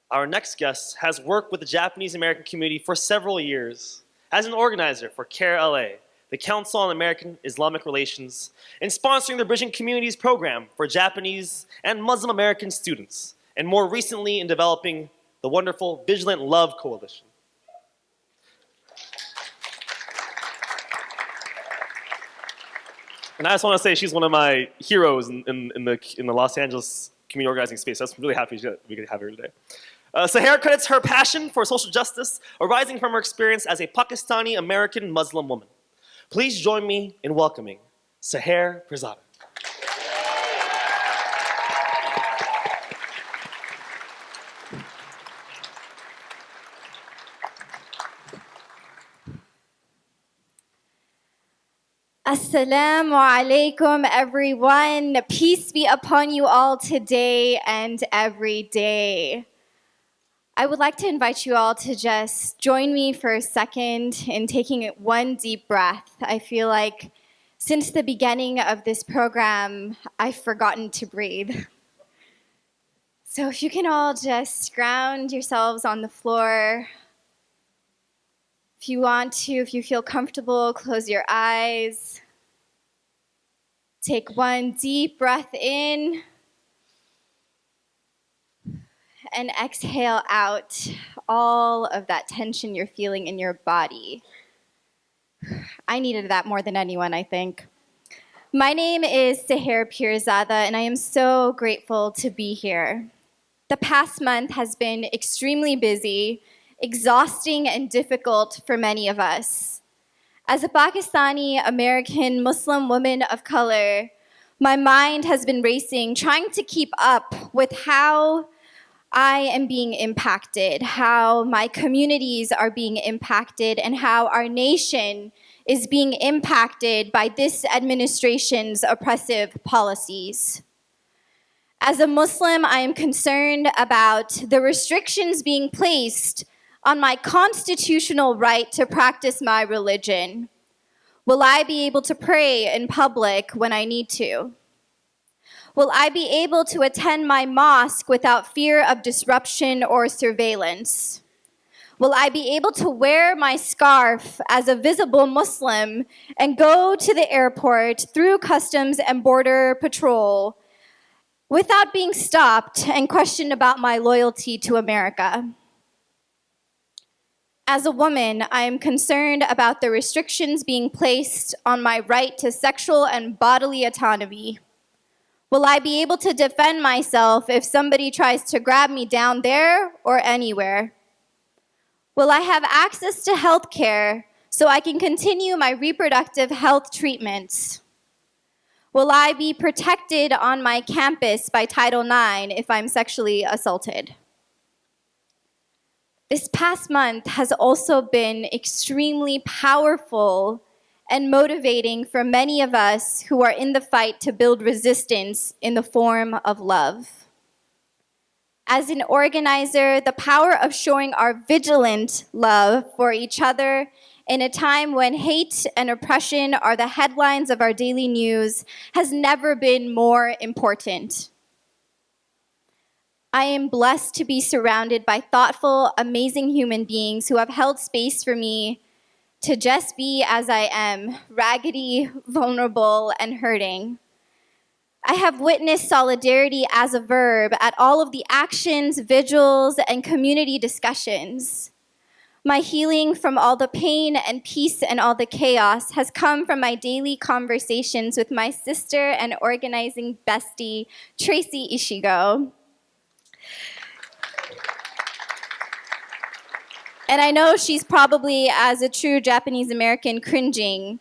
Our next guest has worked with the Japanese American community for several years as an organizer for CARE LA, the Council on American Islamic Relations, and sponsoring the Bridging Communities program for Japanese and Muslim American students, and more recently in developing the wonderful Vigilant Love Coalition. And I just want to say she's one of my heroes in the Los Angeles community organizing space. I'm really happy we could have her today. Seher credits her passion for social justice arising from her experience as a Pakistani-American Muslim woman. Please join me in welcoming Seher Pirzada. Assalamu alaikum, everyone. Peace be upon you all today and every day. I would like to invite you all to just join me for a second in taking one deep breath. I feel like since the beginning of this program, I've forgotten to breathe. So if you can all just ground yourselves on the floor. If you want to, if you feel comfortable, close your eyes. Take one deep breath in and exhale out all of that tension you're feeling in your body. I needed that more than anyone, I think. My name is Seher Pirzada, and I am so grateful to be here. The past month has been extremely busy, exhausting, and difficult for many of us. As a Pakistani-American Muslim woman of color, my mind has been racing, trying to keep up with how I am being impacted, how my communities are being impacted, and how our nation is being impacted by this administration's oppressive policies. As a Muslim, I am concerned about the restrictions being placed on my constitutional right to practice my religion. Will I be able to pray in public when I need to? Will I be able to attend my mosque without fear of disruption or surveillance? Will I be able to wear my scarf as a visible Muslim and go to the airport through Customs and Border Patrol without being stopped and questioned about my loyalty to America? As a woman, I am concerned about the restrictions being placed on my right to sexual and bodily autonomy. Will I be able to defend myself if somebody tries to grab me down there or anywhere? Will I have access to health care so I can continue my reproductive health treatments? Will I be protected on my campus by Title IX if I'm sexually assaulted? This past month has also been extremely powerful and motivating for many of us who are in the fight to build resistance in the form of love. As an organizer, the power of showing our vigilant love for each other in a time when hate and oppression are the headlines of our daily news has never been more important. I am blessed to be surrounded by thoughtful, amazing human beings who have held space for me to just be as I am, raggedy, vulnerable, and hurting. I have witnessed solidarity as a verb at all of the actions, vigils, and community discussions. My healing from all the pain and peace and all the chaos has come from my daily conversations with my sister and organizing bestie, Traci Ishigo. And I know she's probably, as a true Japanese American, cringing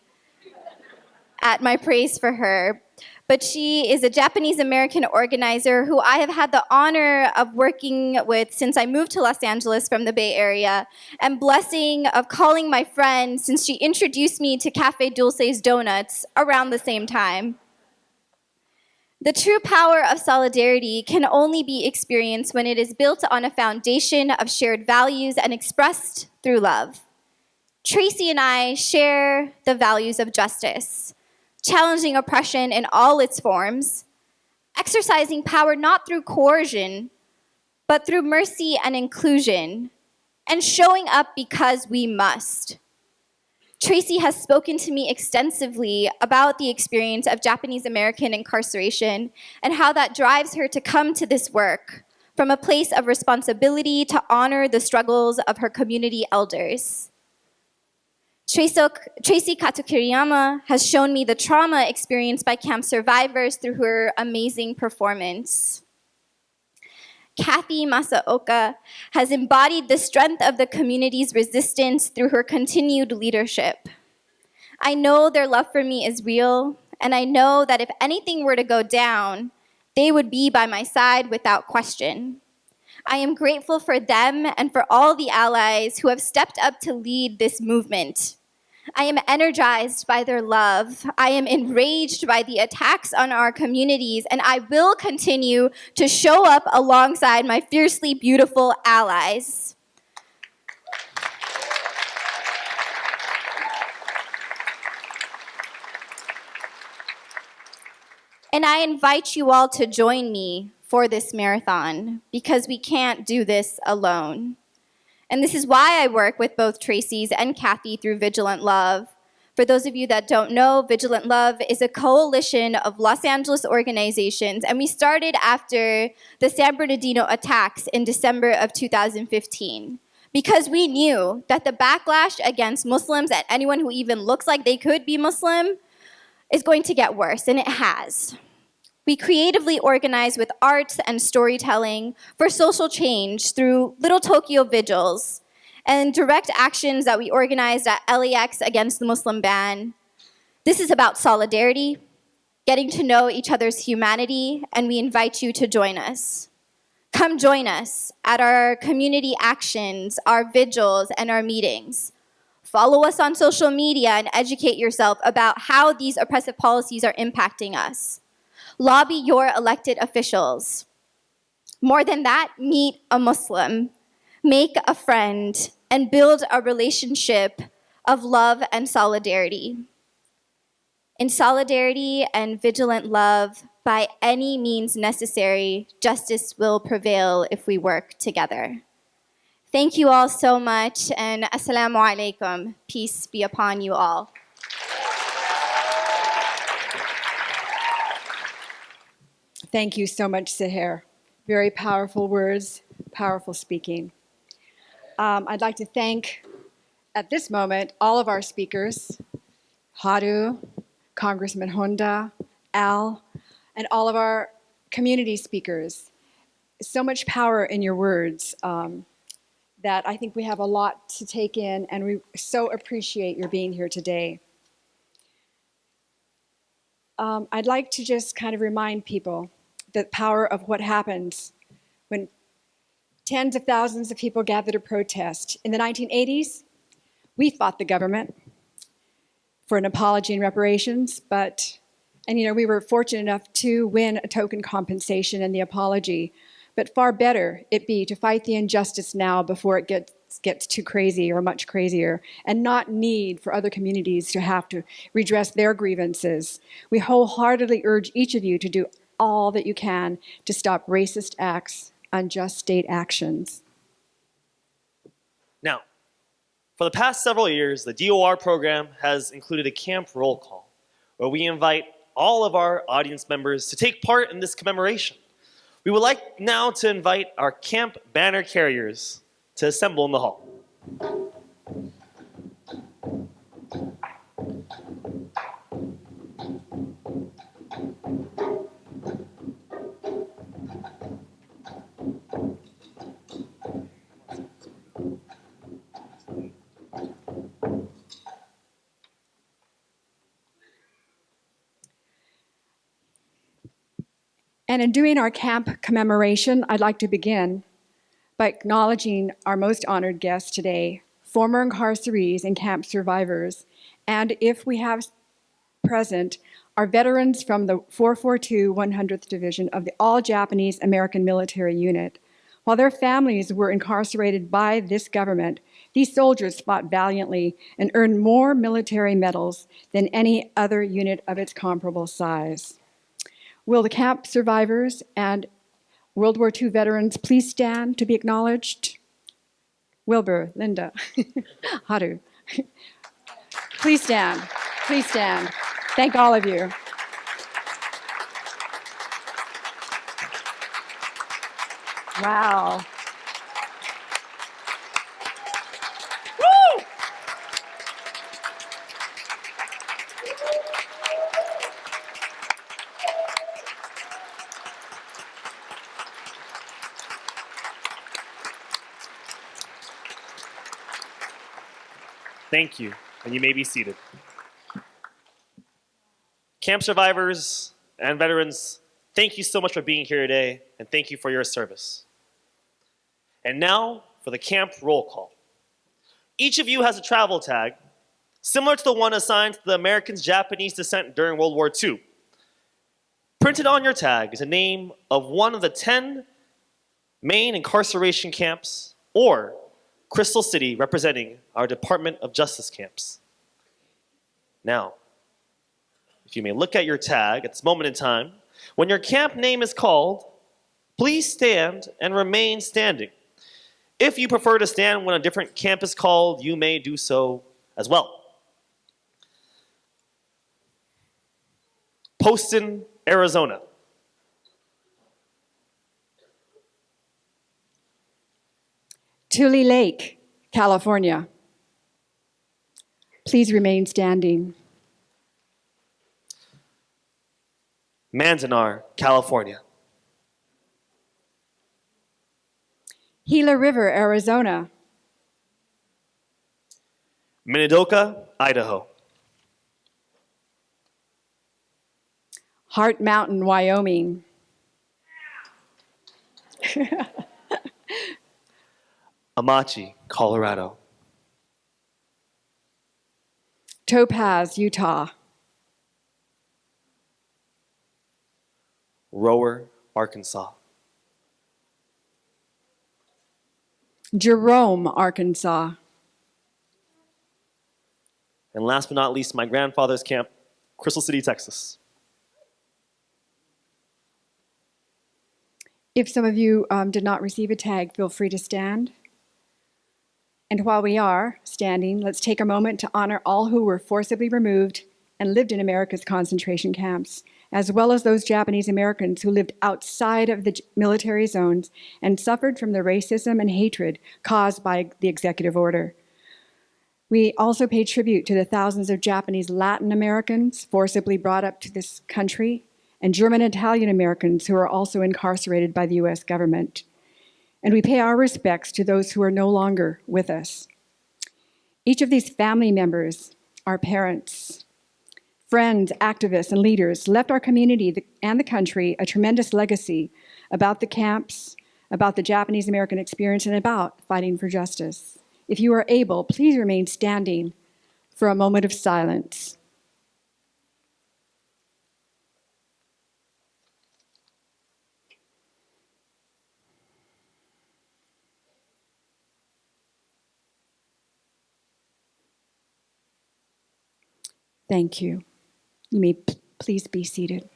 at my praise for her. But she is a Japanese American organizer who I have had the honor of working with since I moved to Los Angeles from the Bay Area, and blessing of calling my friend since she introduced me to Cafe Dulce's Donuts around the same time. The true power of solidarity can only be experienced when it is built on a foundation of shared values and expressed through love. Traci and I share the values of justice, challenging oppression in all its forms, exercising power not through coercion, but through mercy and inclusion, and showing up because we must. Traci has spoken to me extensively about the experience of Japanese American incarceration and how that drives her to come to this work from a place of responsibility to honor the struggles of her community elders. Traci kato-kiriyama has shown me the trauma experienced by camp survivors through her amazing performance. Kathy Masaoka has embodied the strength of the community's resistance through her continued leadership. I know their love for me is real, and I know that if anything were to go down, they would be by my side without question. I am grateful for them and for all the allies who have stepped up to lead this movement. I am energized by their love. I am enraged by the attacks on our communities, and I will continue to show up alongside my fiercely beautiful allies. And I invite you all to join me for this marathon, because we can't do this alone. And this is why I work with both Traci's and Kathy through Vigilant Love. For those of you that don't know, Vigilant Love is a coalition of Los Angeles organizations, and we started after the San Bernardino attacks in December of 2015, because we knew that the backlash against Muslims and anyone who even looks like they could be Muslim is going to get worse, and it has. We creatively organize with arts and storytelling for social change through Little Tokyo vigils and direct actions that we organized at LAX against the Muslim ban. This is about solidarity, getting to know each other's humanity, and we invite you to join us. Come join us at our community actions, our vigils, and our meetings. Follow us on social media and educate yourself about how these oppressive policies are impacting us. Lobby your elected officials. More than that, meet a Muslim, make a friend, and build a relationship of love and solidarity. In solidarity and vigilant love, by any means necessary, justice will prevail if we work together. Thank you all so much, and assalamu alaikum. Peace be upon you all. Thank you so much, Seher. Very powerful words, powerful speaking. I'd like to thank, at this moment, all of our speakers, Haru, Congressman Honda, Al, and all of our community speakers. So much power in your words that I think we have a lot to take in, and we so appreciate your being here today. I'd like to just kind of remind people the power of what happens when tens of thousands of people gather to protest. In the 1980s, we fought the government for an apology and reparations, and we were fortunate enough to win a token compensation and the apology. But far better it be to fight the injustice now before it gets too crazy or much crazier, and not need for other communities to have to redress their grievances. We wholeheartedly urge each of you to do all that you can to stop racist acts, unjust state actions. Now, for the past several years, the DOR program has included a camp roll call, where we invite all of our audience members to take part in this commemoration. We would like now to invite our camp banner carriers to assemble in the hall. And in doing our camp commemoration, I'd like to begin by acknowledging our most honored guests today, former incarcerees and camp survivors, and if we have present, our veterans from the 442 100th Division of the All-Japanese American Military Unit. While their families were incarcerated by this government, these soldiers fought valiantly and earned more military medals than any other unit of its comparable size. Will the camp survivors and World War II veterans please stand to be acknowledged? Wilbur, Linda, Haru. Please stand, please stand. Thank all of you. Wow. Woo! Thank you, and you may be seated. Camp survivors and veterans, thank you so much for being here today, and thank you for your service. And now for the camp roll call. Each of you has a travel tag, similar to the one assigned to the Americans' Japanese descent during World War II. Printed on your tag is a name of one of the 10 main incarceration camps or Crystal City representing our Department of Justice camps. Now, if you may look at your tag at this moment in time, when your camp name is called, please stand and remain standing. If you prefer to stand when a different camp is called, you may do so as well. Poston, Arizona. Jully Lake, California. Please remain standing. Manzanar, California. Gila River, Arizona. Minidoka, Idaho. Heart Mountain, Wyoming. Amachi, Colorado. Topaz, Utah. Rower, Arkansas. Jerome, Arkansas. And last but not least, my grandfather's camp, Crystal City, Texas. If some of you did not receive a tag, feel free to stand. And while we are standing, let's take a moment to honor all who were forcibly removed and lived in America's concentration camps, as well as those Japanese Americans who lived outside of the military zones and suffered from the racism and hatred caused by the executive order. We also pay tribute to the thousands of Japanese Latin Americans forcibly brought up to this country and German and Italian Americans who are also incarcerated by the US government. And we pay our respects to those who are no longer with us. Each of these family members, our parents, friends, activists, and leaders left our community and the country a tremendous legacy about the camps, about the Japanese American experience, and about fighting for justice. If you are able, please remain standing for a moment of silence. Thank you. You may please be seated.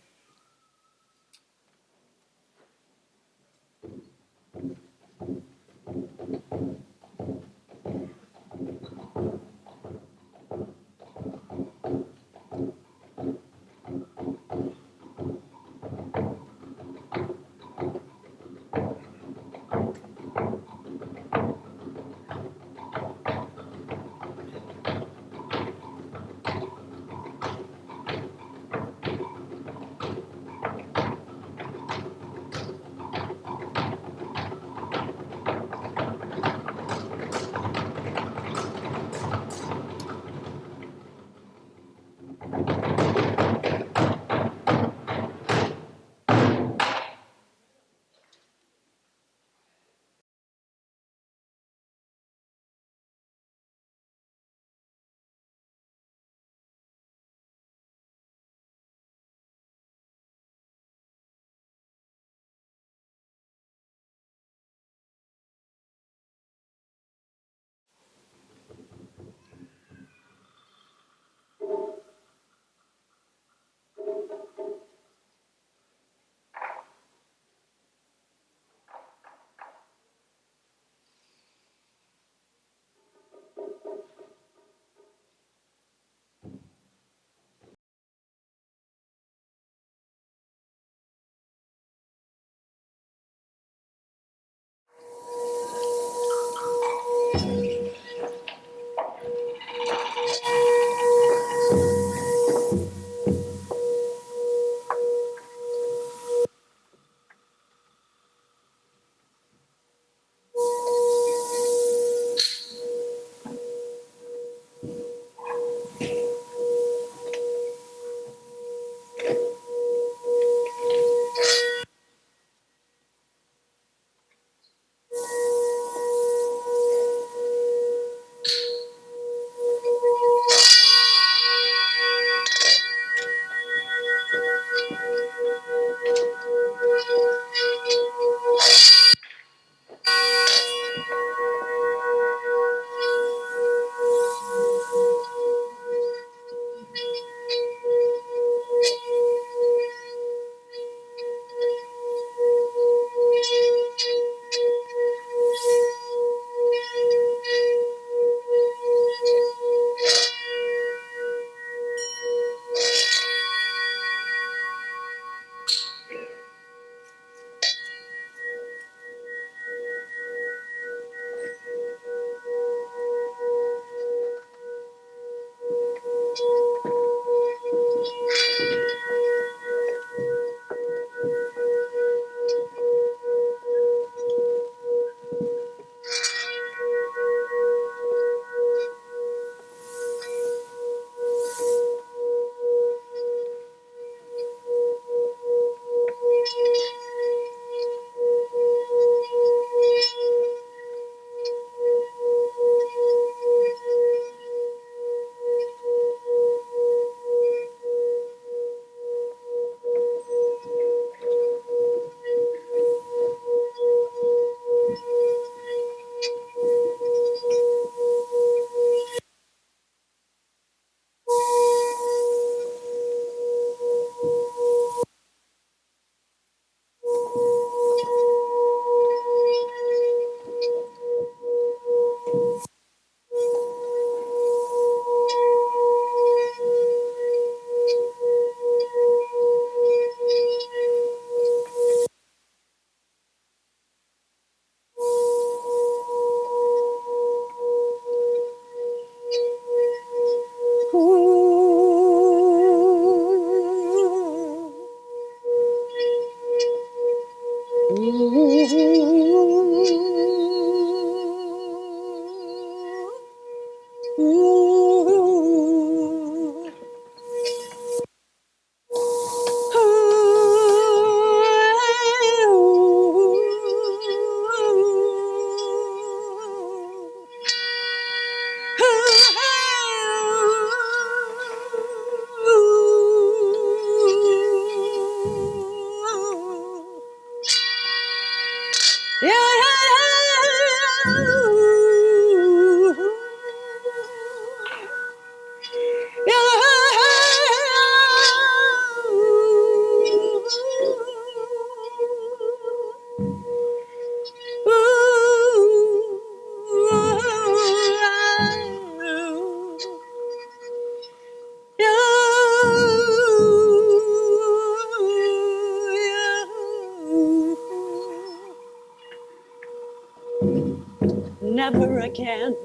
Never again.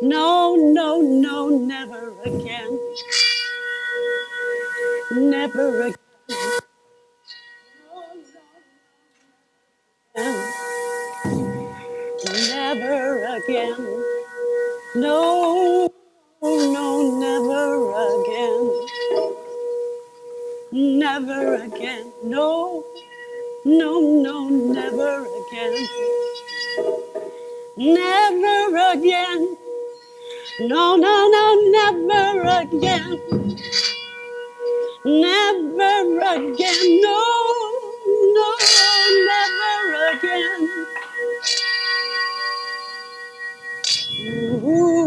No, no, no, never again. Never again. Never again. No, no, never again. Never again. No, no, no, never again. Never again. No, no, no, never again. Never again. No, no, never again. Ooh.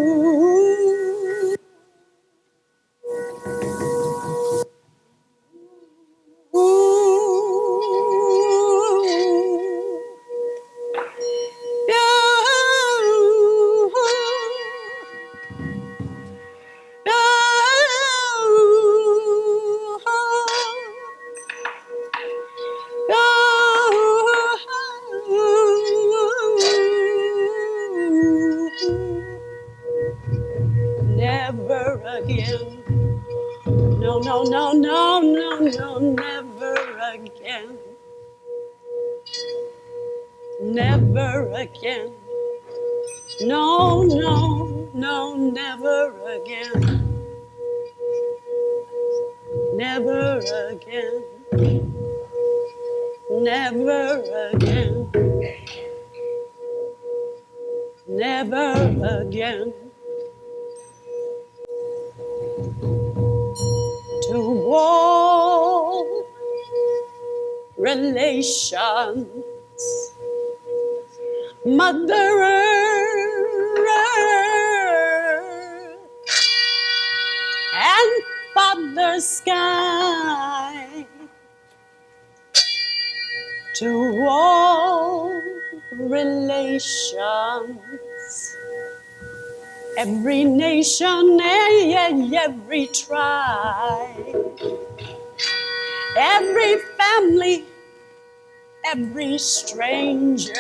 Never again. No, no, no, no, no, no, never again. Never again. No, no, no, never again. Never again. Never again. Never again. To all relations, Mother Earth and Father Sky, to all relations, every nation and every tribe, every family, every stranger,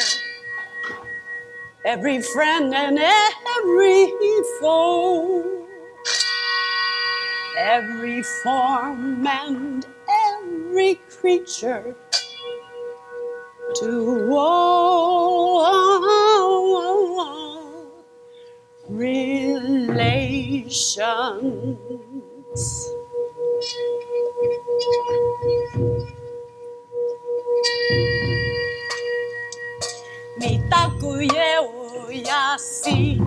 every friend and every foe, every form and every creature, to all relations. Mitakuye oyasi,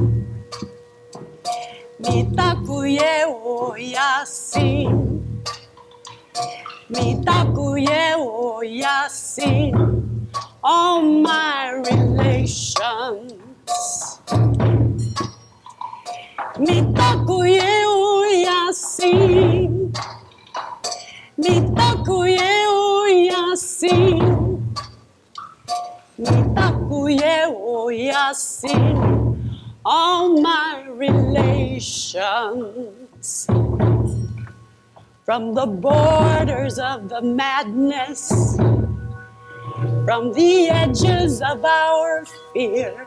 mitakuye oyasi, mitakuye oyasi, all my relations. Mitakuye oyasi, mitakuye oyasi, mitakuye oyasi, all my relations. From the borders of the madness, from the edges of our fear,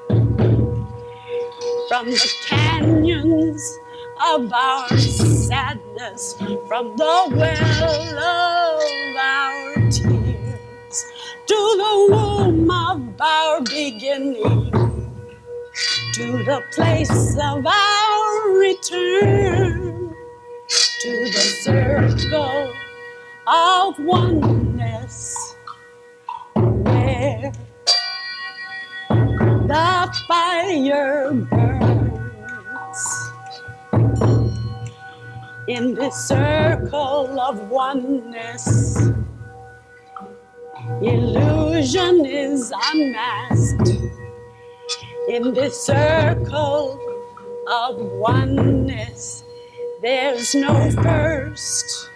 from the canyons of our sadness, from the well of our tears, to the womb of our beginning, to the place of our return, to the circle of oneness, where the fire burns. In this circle of oneness, illusion is unmasked. In this circle of oneness, there's no first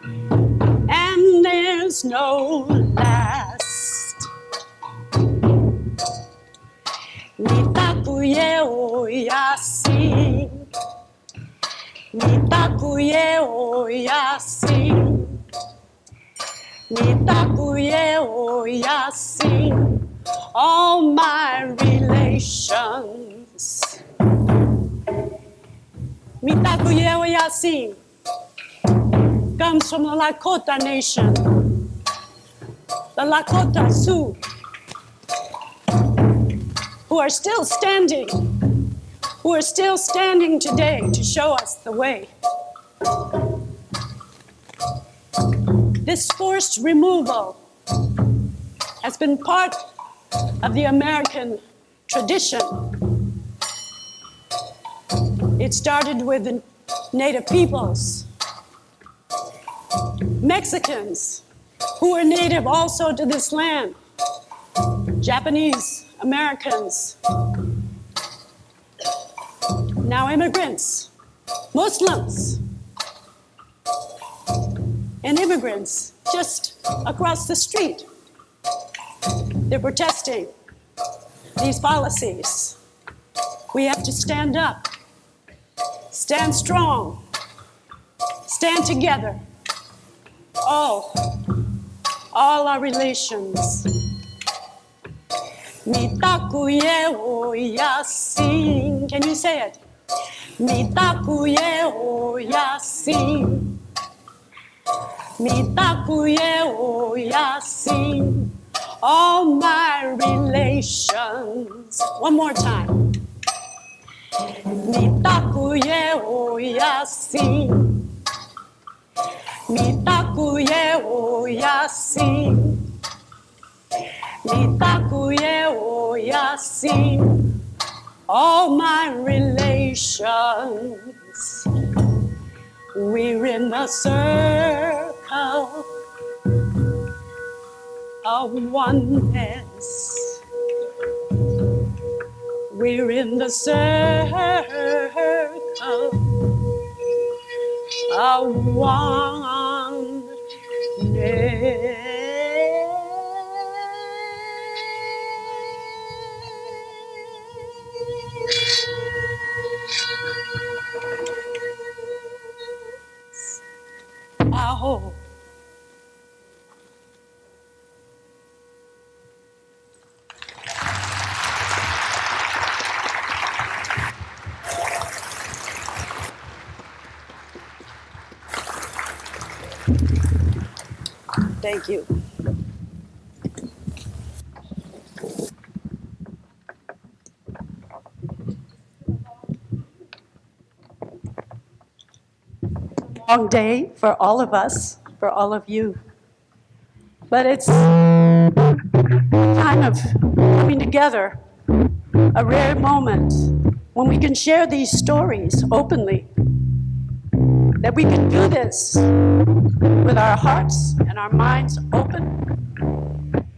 and there's no last. Mitakuye oyasi, mitakuye oyasi, mitakuye oyasi, all my relations. Mitakuye oyasi comes from the Lakota Nation, the Lakota Sioux, who are still standing today to show us the way. This forced removal has been part of the American tradition. It started with the Native peoples, Mexicans, who were native also to this land, Japanese Americans, now immigrants, Muslims, and immigrants just across the street. They're protesting these policies. We have to stand up, stand strong, stand together. All our relations. Mitakuye oyasin. Can you say it? Mitakuye oyasin. Mitakuye oyasin. All my relations. One more time. Mitakuye oyasin. Mitakuye oyasin. Mitakuye oyasin. All my relations. We're in the circle of oneness. We're in the circle of oneness. Aho. Thank you. Long day for all of us, for all of you. But it's a time of coming together, a rare moment when we can share these stories openly, that we can do this with our hearts and our minds open.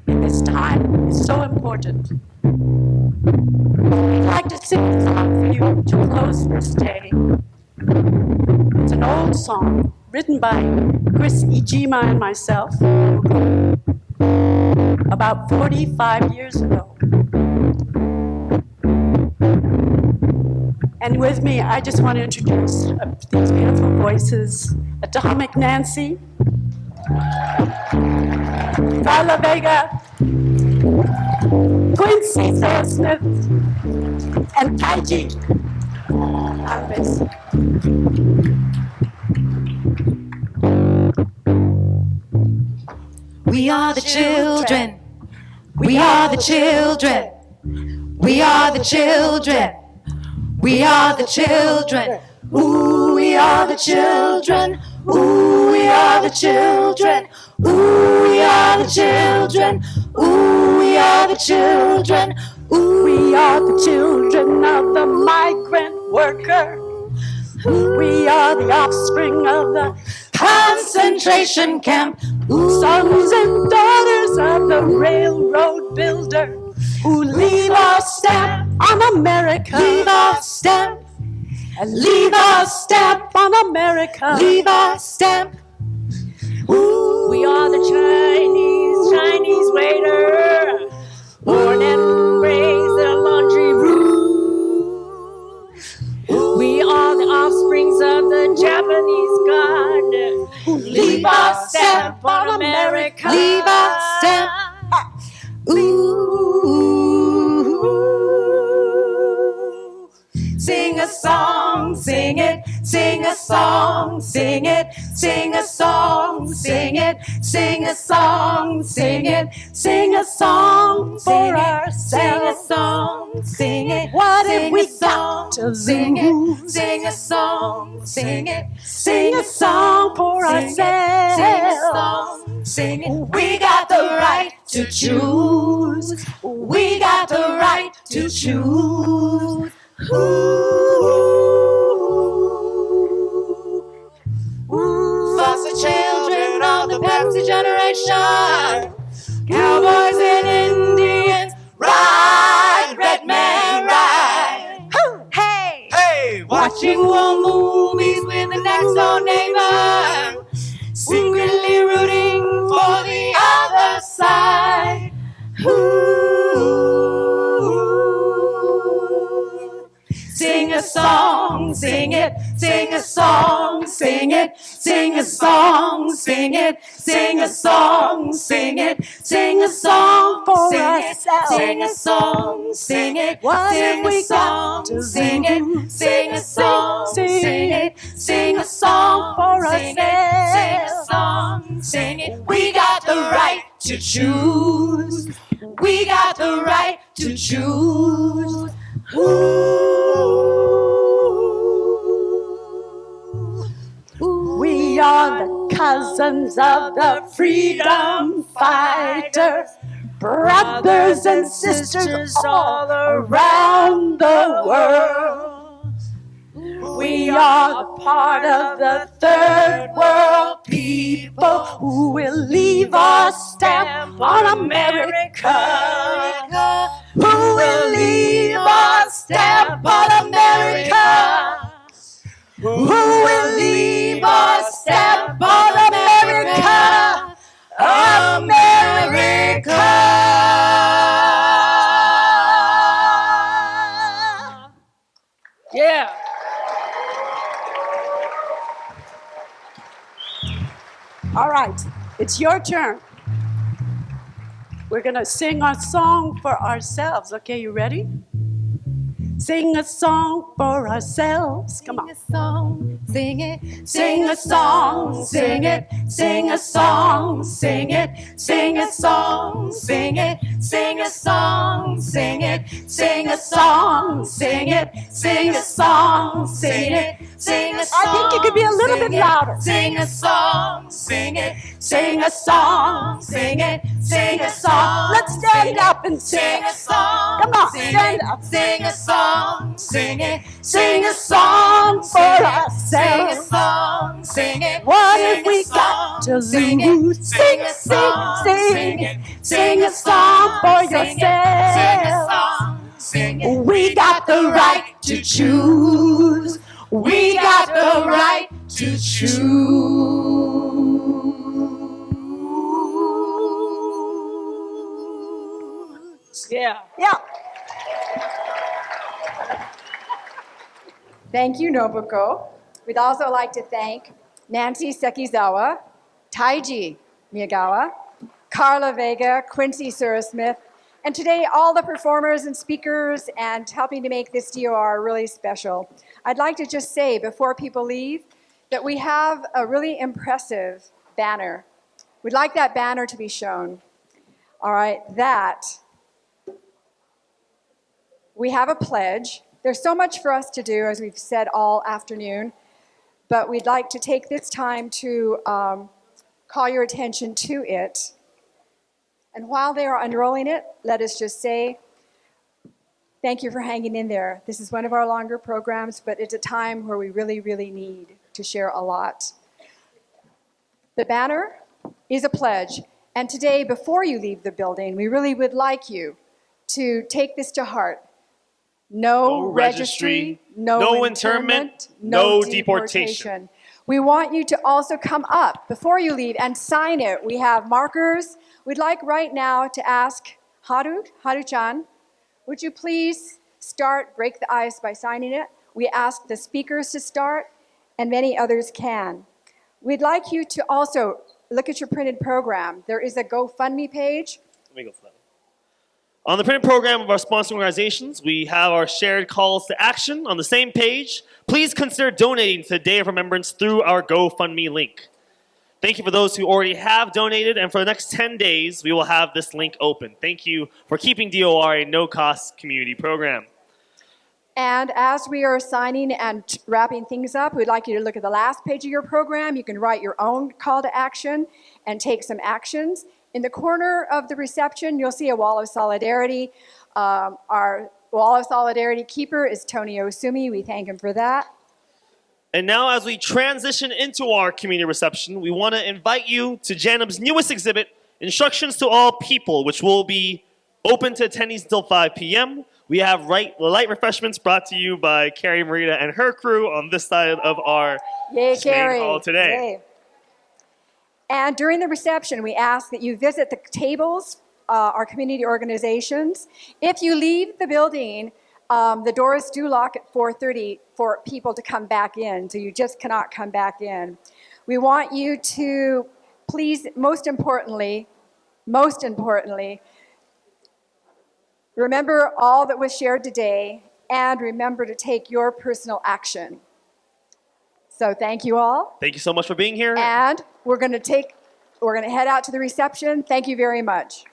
In this time is so important. I'd like to sing a song for you to close this day. It's an old song written by Chris Ijima and myself about 45 years ago. And with me, I just want to introduce these beautiful voices: Atomic Nancy, Carla Vega, Quincy Sarah Smith, and Taiji Alves. We are the children. We are the children. We are the children. We are the children. Ooh, we are the children. Ooh, we are the children. Ooh, we are the children. Ooh, we are the children. Ooh, We are the children of the migrant worker. We are the offspring of the concentration camp. sons and daughters of the railroad builder who leave our stamp on America. Leave our stamp. And leave our stamp on America. Leave our stamp. We are the Chinese waiter, born and raised in a laundry room. We are the offsprings of the Japanese garden who leave our stamp on America. Leave our stamp. Ooh. Sing a song, sing it, sing a song, sing it, sing a song, sing it, sing a song, sing it, sing a song for ourselves. Sing a song, sing it. What have we got to sing it? lose? Sing a song, sing it, Sing a song for ourselves. Sing a song, sing it. We got the right to choose. We got the right to choose. Us the children of the Pepsi generation. Cowboys and Indians, ride, red man, ride. Hey, hey, watching war movies with the next door neighbor, secretly rooting for the other side. Sing a song, sing it, sing a song, sing it, sing a song, sing it, sing a song, sing it, sing a song for ourselves. Sing a song, sing it, What sing have a we song, got to sing it, lose? sing a song, sing it, sing a song for sing it, sing a song, sing it. We got the right to choose. We got the right to choose. We are the cousins of the freedom fighters, brothers and sisters all around the world. We are a part of the third world people who will leave our stamp on America. Who will leave our stamp on America? Who will leave our stamp on America? America. Yeah. All right, it's your turn. We're gonna sing our song for ourselves. Okay, you ready? Sing a song for ourselves. Come on. Sing a song, sing it, Sing a song, sing it, sing a song, sing it, sing a song, sing it, sing a song, sing it, sing a song, sing it, sing a song, sing it, sing a song. I think you could be a little bit louder. Sing a song, sing it, Sing a song, sing it, sing a song. Let's stand up and sing sing. a song. Come on, sing stand it, up. Sing a song, sing it, Sing a song for sing a ourselves. song, sing it. What sing have we a got to sing lose? it, Sing, a song, sing, it, sing a song for sing it, sing a yourself. song, sing it. We got the right to choose. We got the right to choose. Yeah. Yeah. Thank you, Nobuko. We'd also like to thank Nancy Sekizawa, Taiji Miyagawa, Carla Vega, Quincy Surasmith, and today all the performers and speakers and helping to make this DOR really special. I'd like to just say before people leave that we have a really impressive banner We'd like that banner to be shown. All right, that. We have a pledge. There's so much for us to do, as we've said all afternoon, but we'd like to take this time to call your attention to it. And while they are unrolling it, let us just say, thank you for hanging in there. This is one of our longer programs, but it's a time where we really, really need to share a lot. The banner is a pledge. And today, before you leave the building, we really would like you to take this to heart. No registry, no internment, no deportation. We want you to also come up before you leave and sign it. We have markers. We'd like right now to ask Haru-chan, would you please break the ice by signing it? We ask the speakers to start, and many others can. We'd like you to also look at your printed program. There is a GoFundMe page. Let me go for that. On the printed program of our sponsoring organizations, we have our shared calls to action on the same page. Please consider donating to the Day of Remembrance through our GoFundMe link. Thank you for those who already have donated, and for the next 10 days, we will have this link open. Thank you for keeping DOR a no-cost community program. And as we are signing and wrapping things up, we'd like you to look at the last page of your program. You can write your own call to action and take some actions. In the corner of the reception, you'll see a wall of solidarity. Our wall of solidarity keeper is Tony Osumi. We thank him for that. And now as we transition into our community reception, we want to invite you to JANM's newest exhibit, Instructions to All People, which will be open to attendees until 5 p.m. We have light refreshments brought to you by Carrie Marita and her crew on this side of our main hall today. Yay. And during the reception, we ask that you visit the tables, our community organizations. If you leave the building, the doors do lock at 4:30 for people to come back in, so you just cannot come back in. We want you to please, most importantly, remember all that was shared today and remember to take your personal action. So thank you all. Thank you so much for being here. And we're going to head out to the reception. Thank you very much.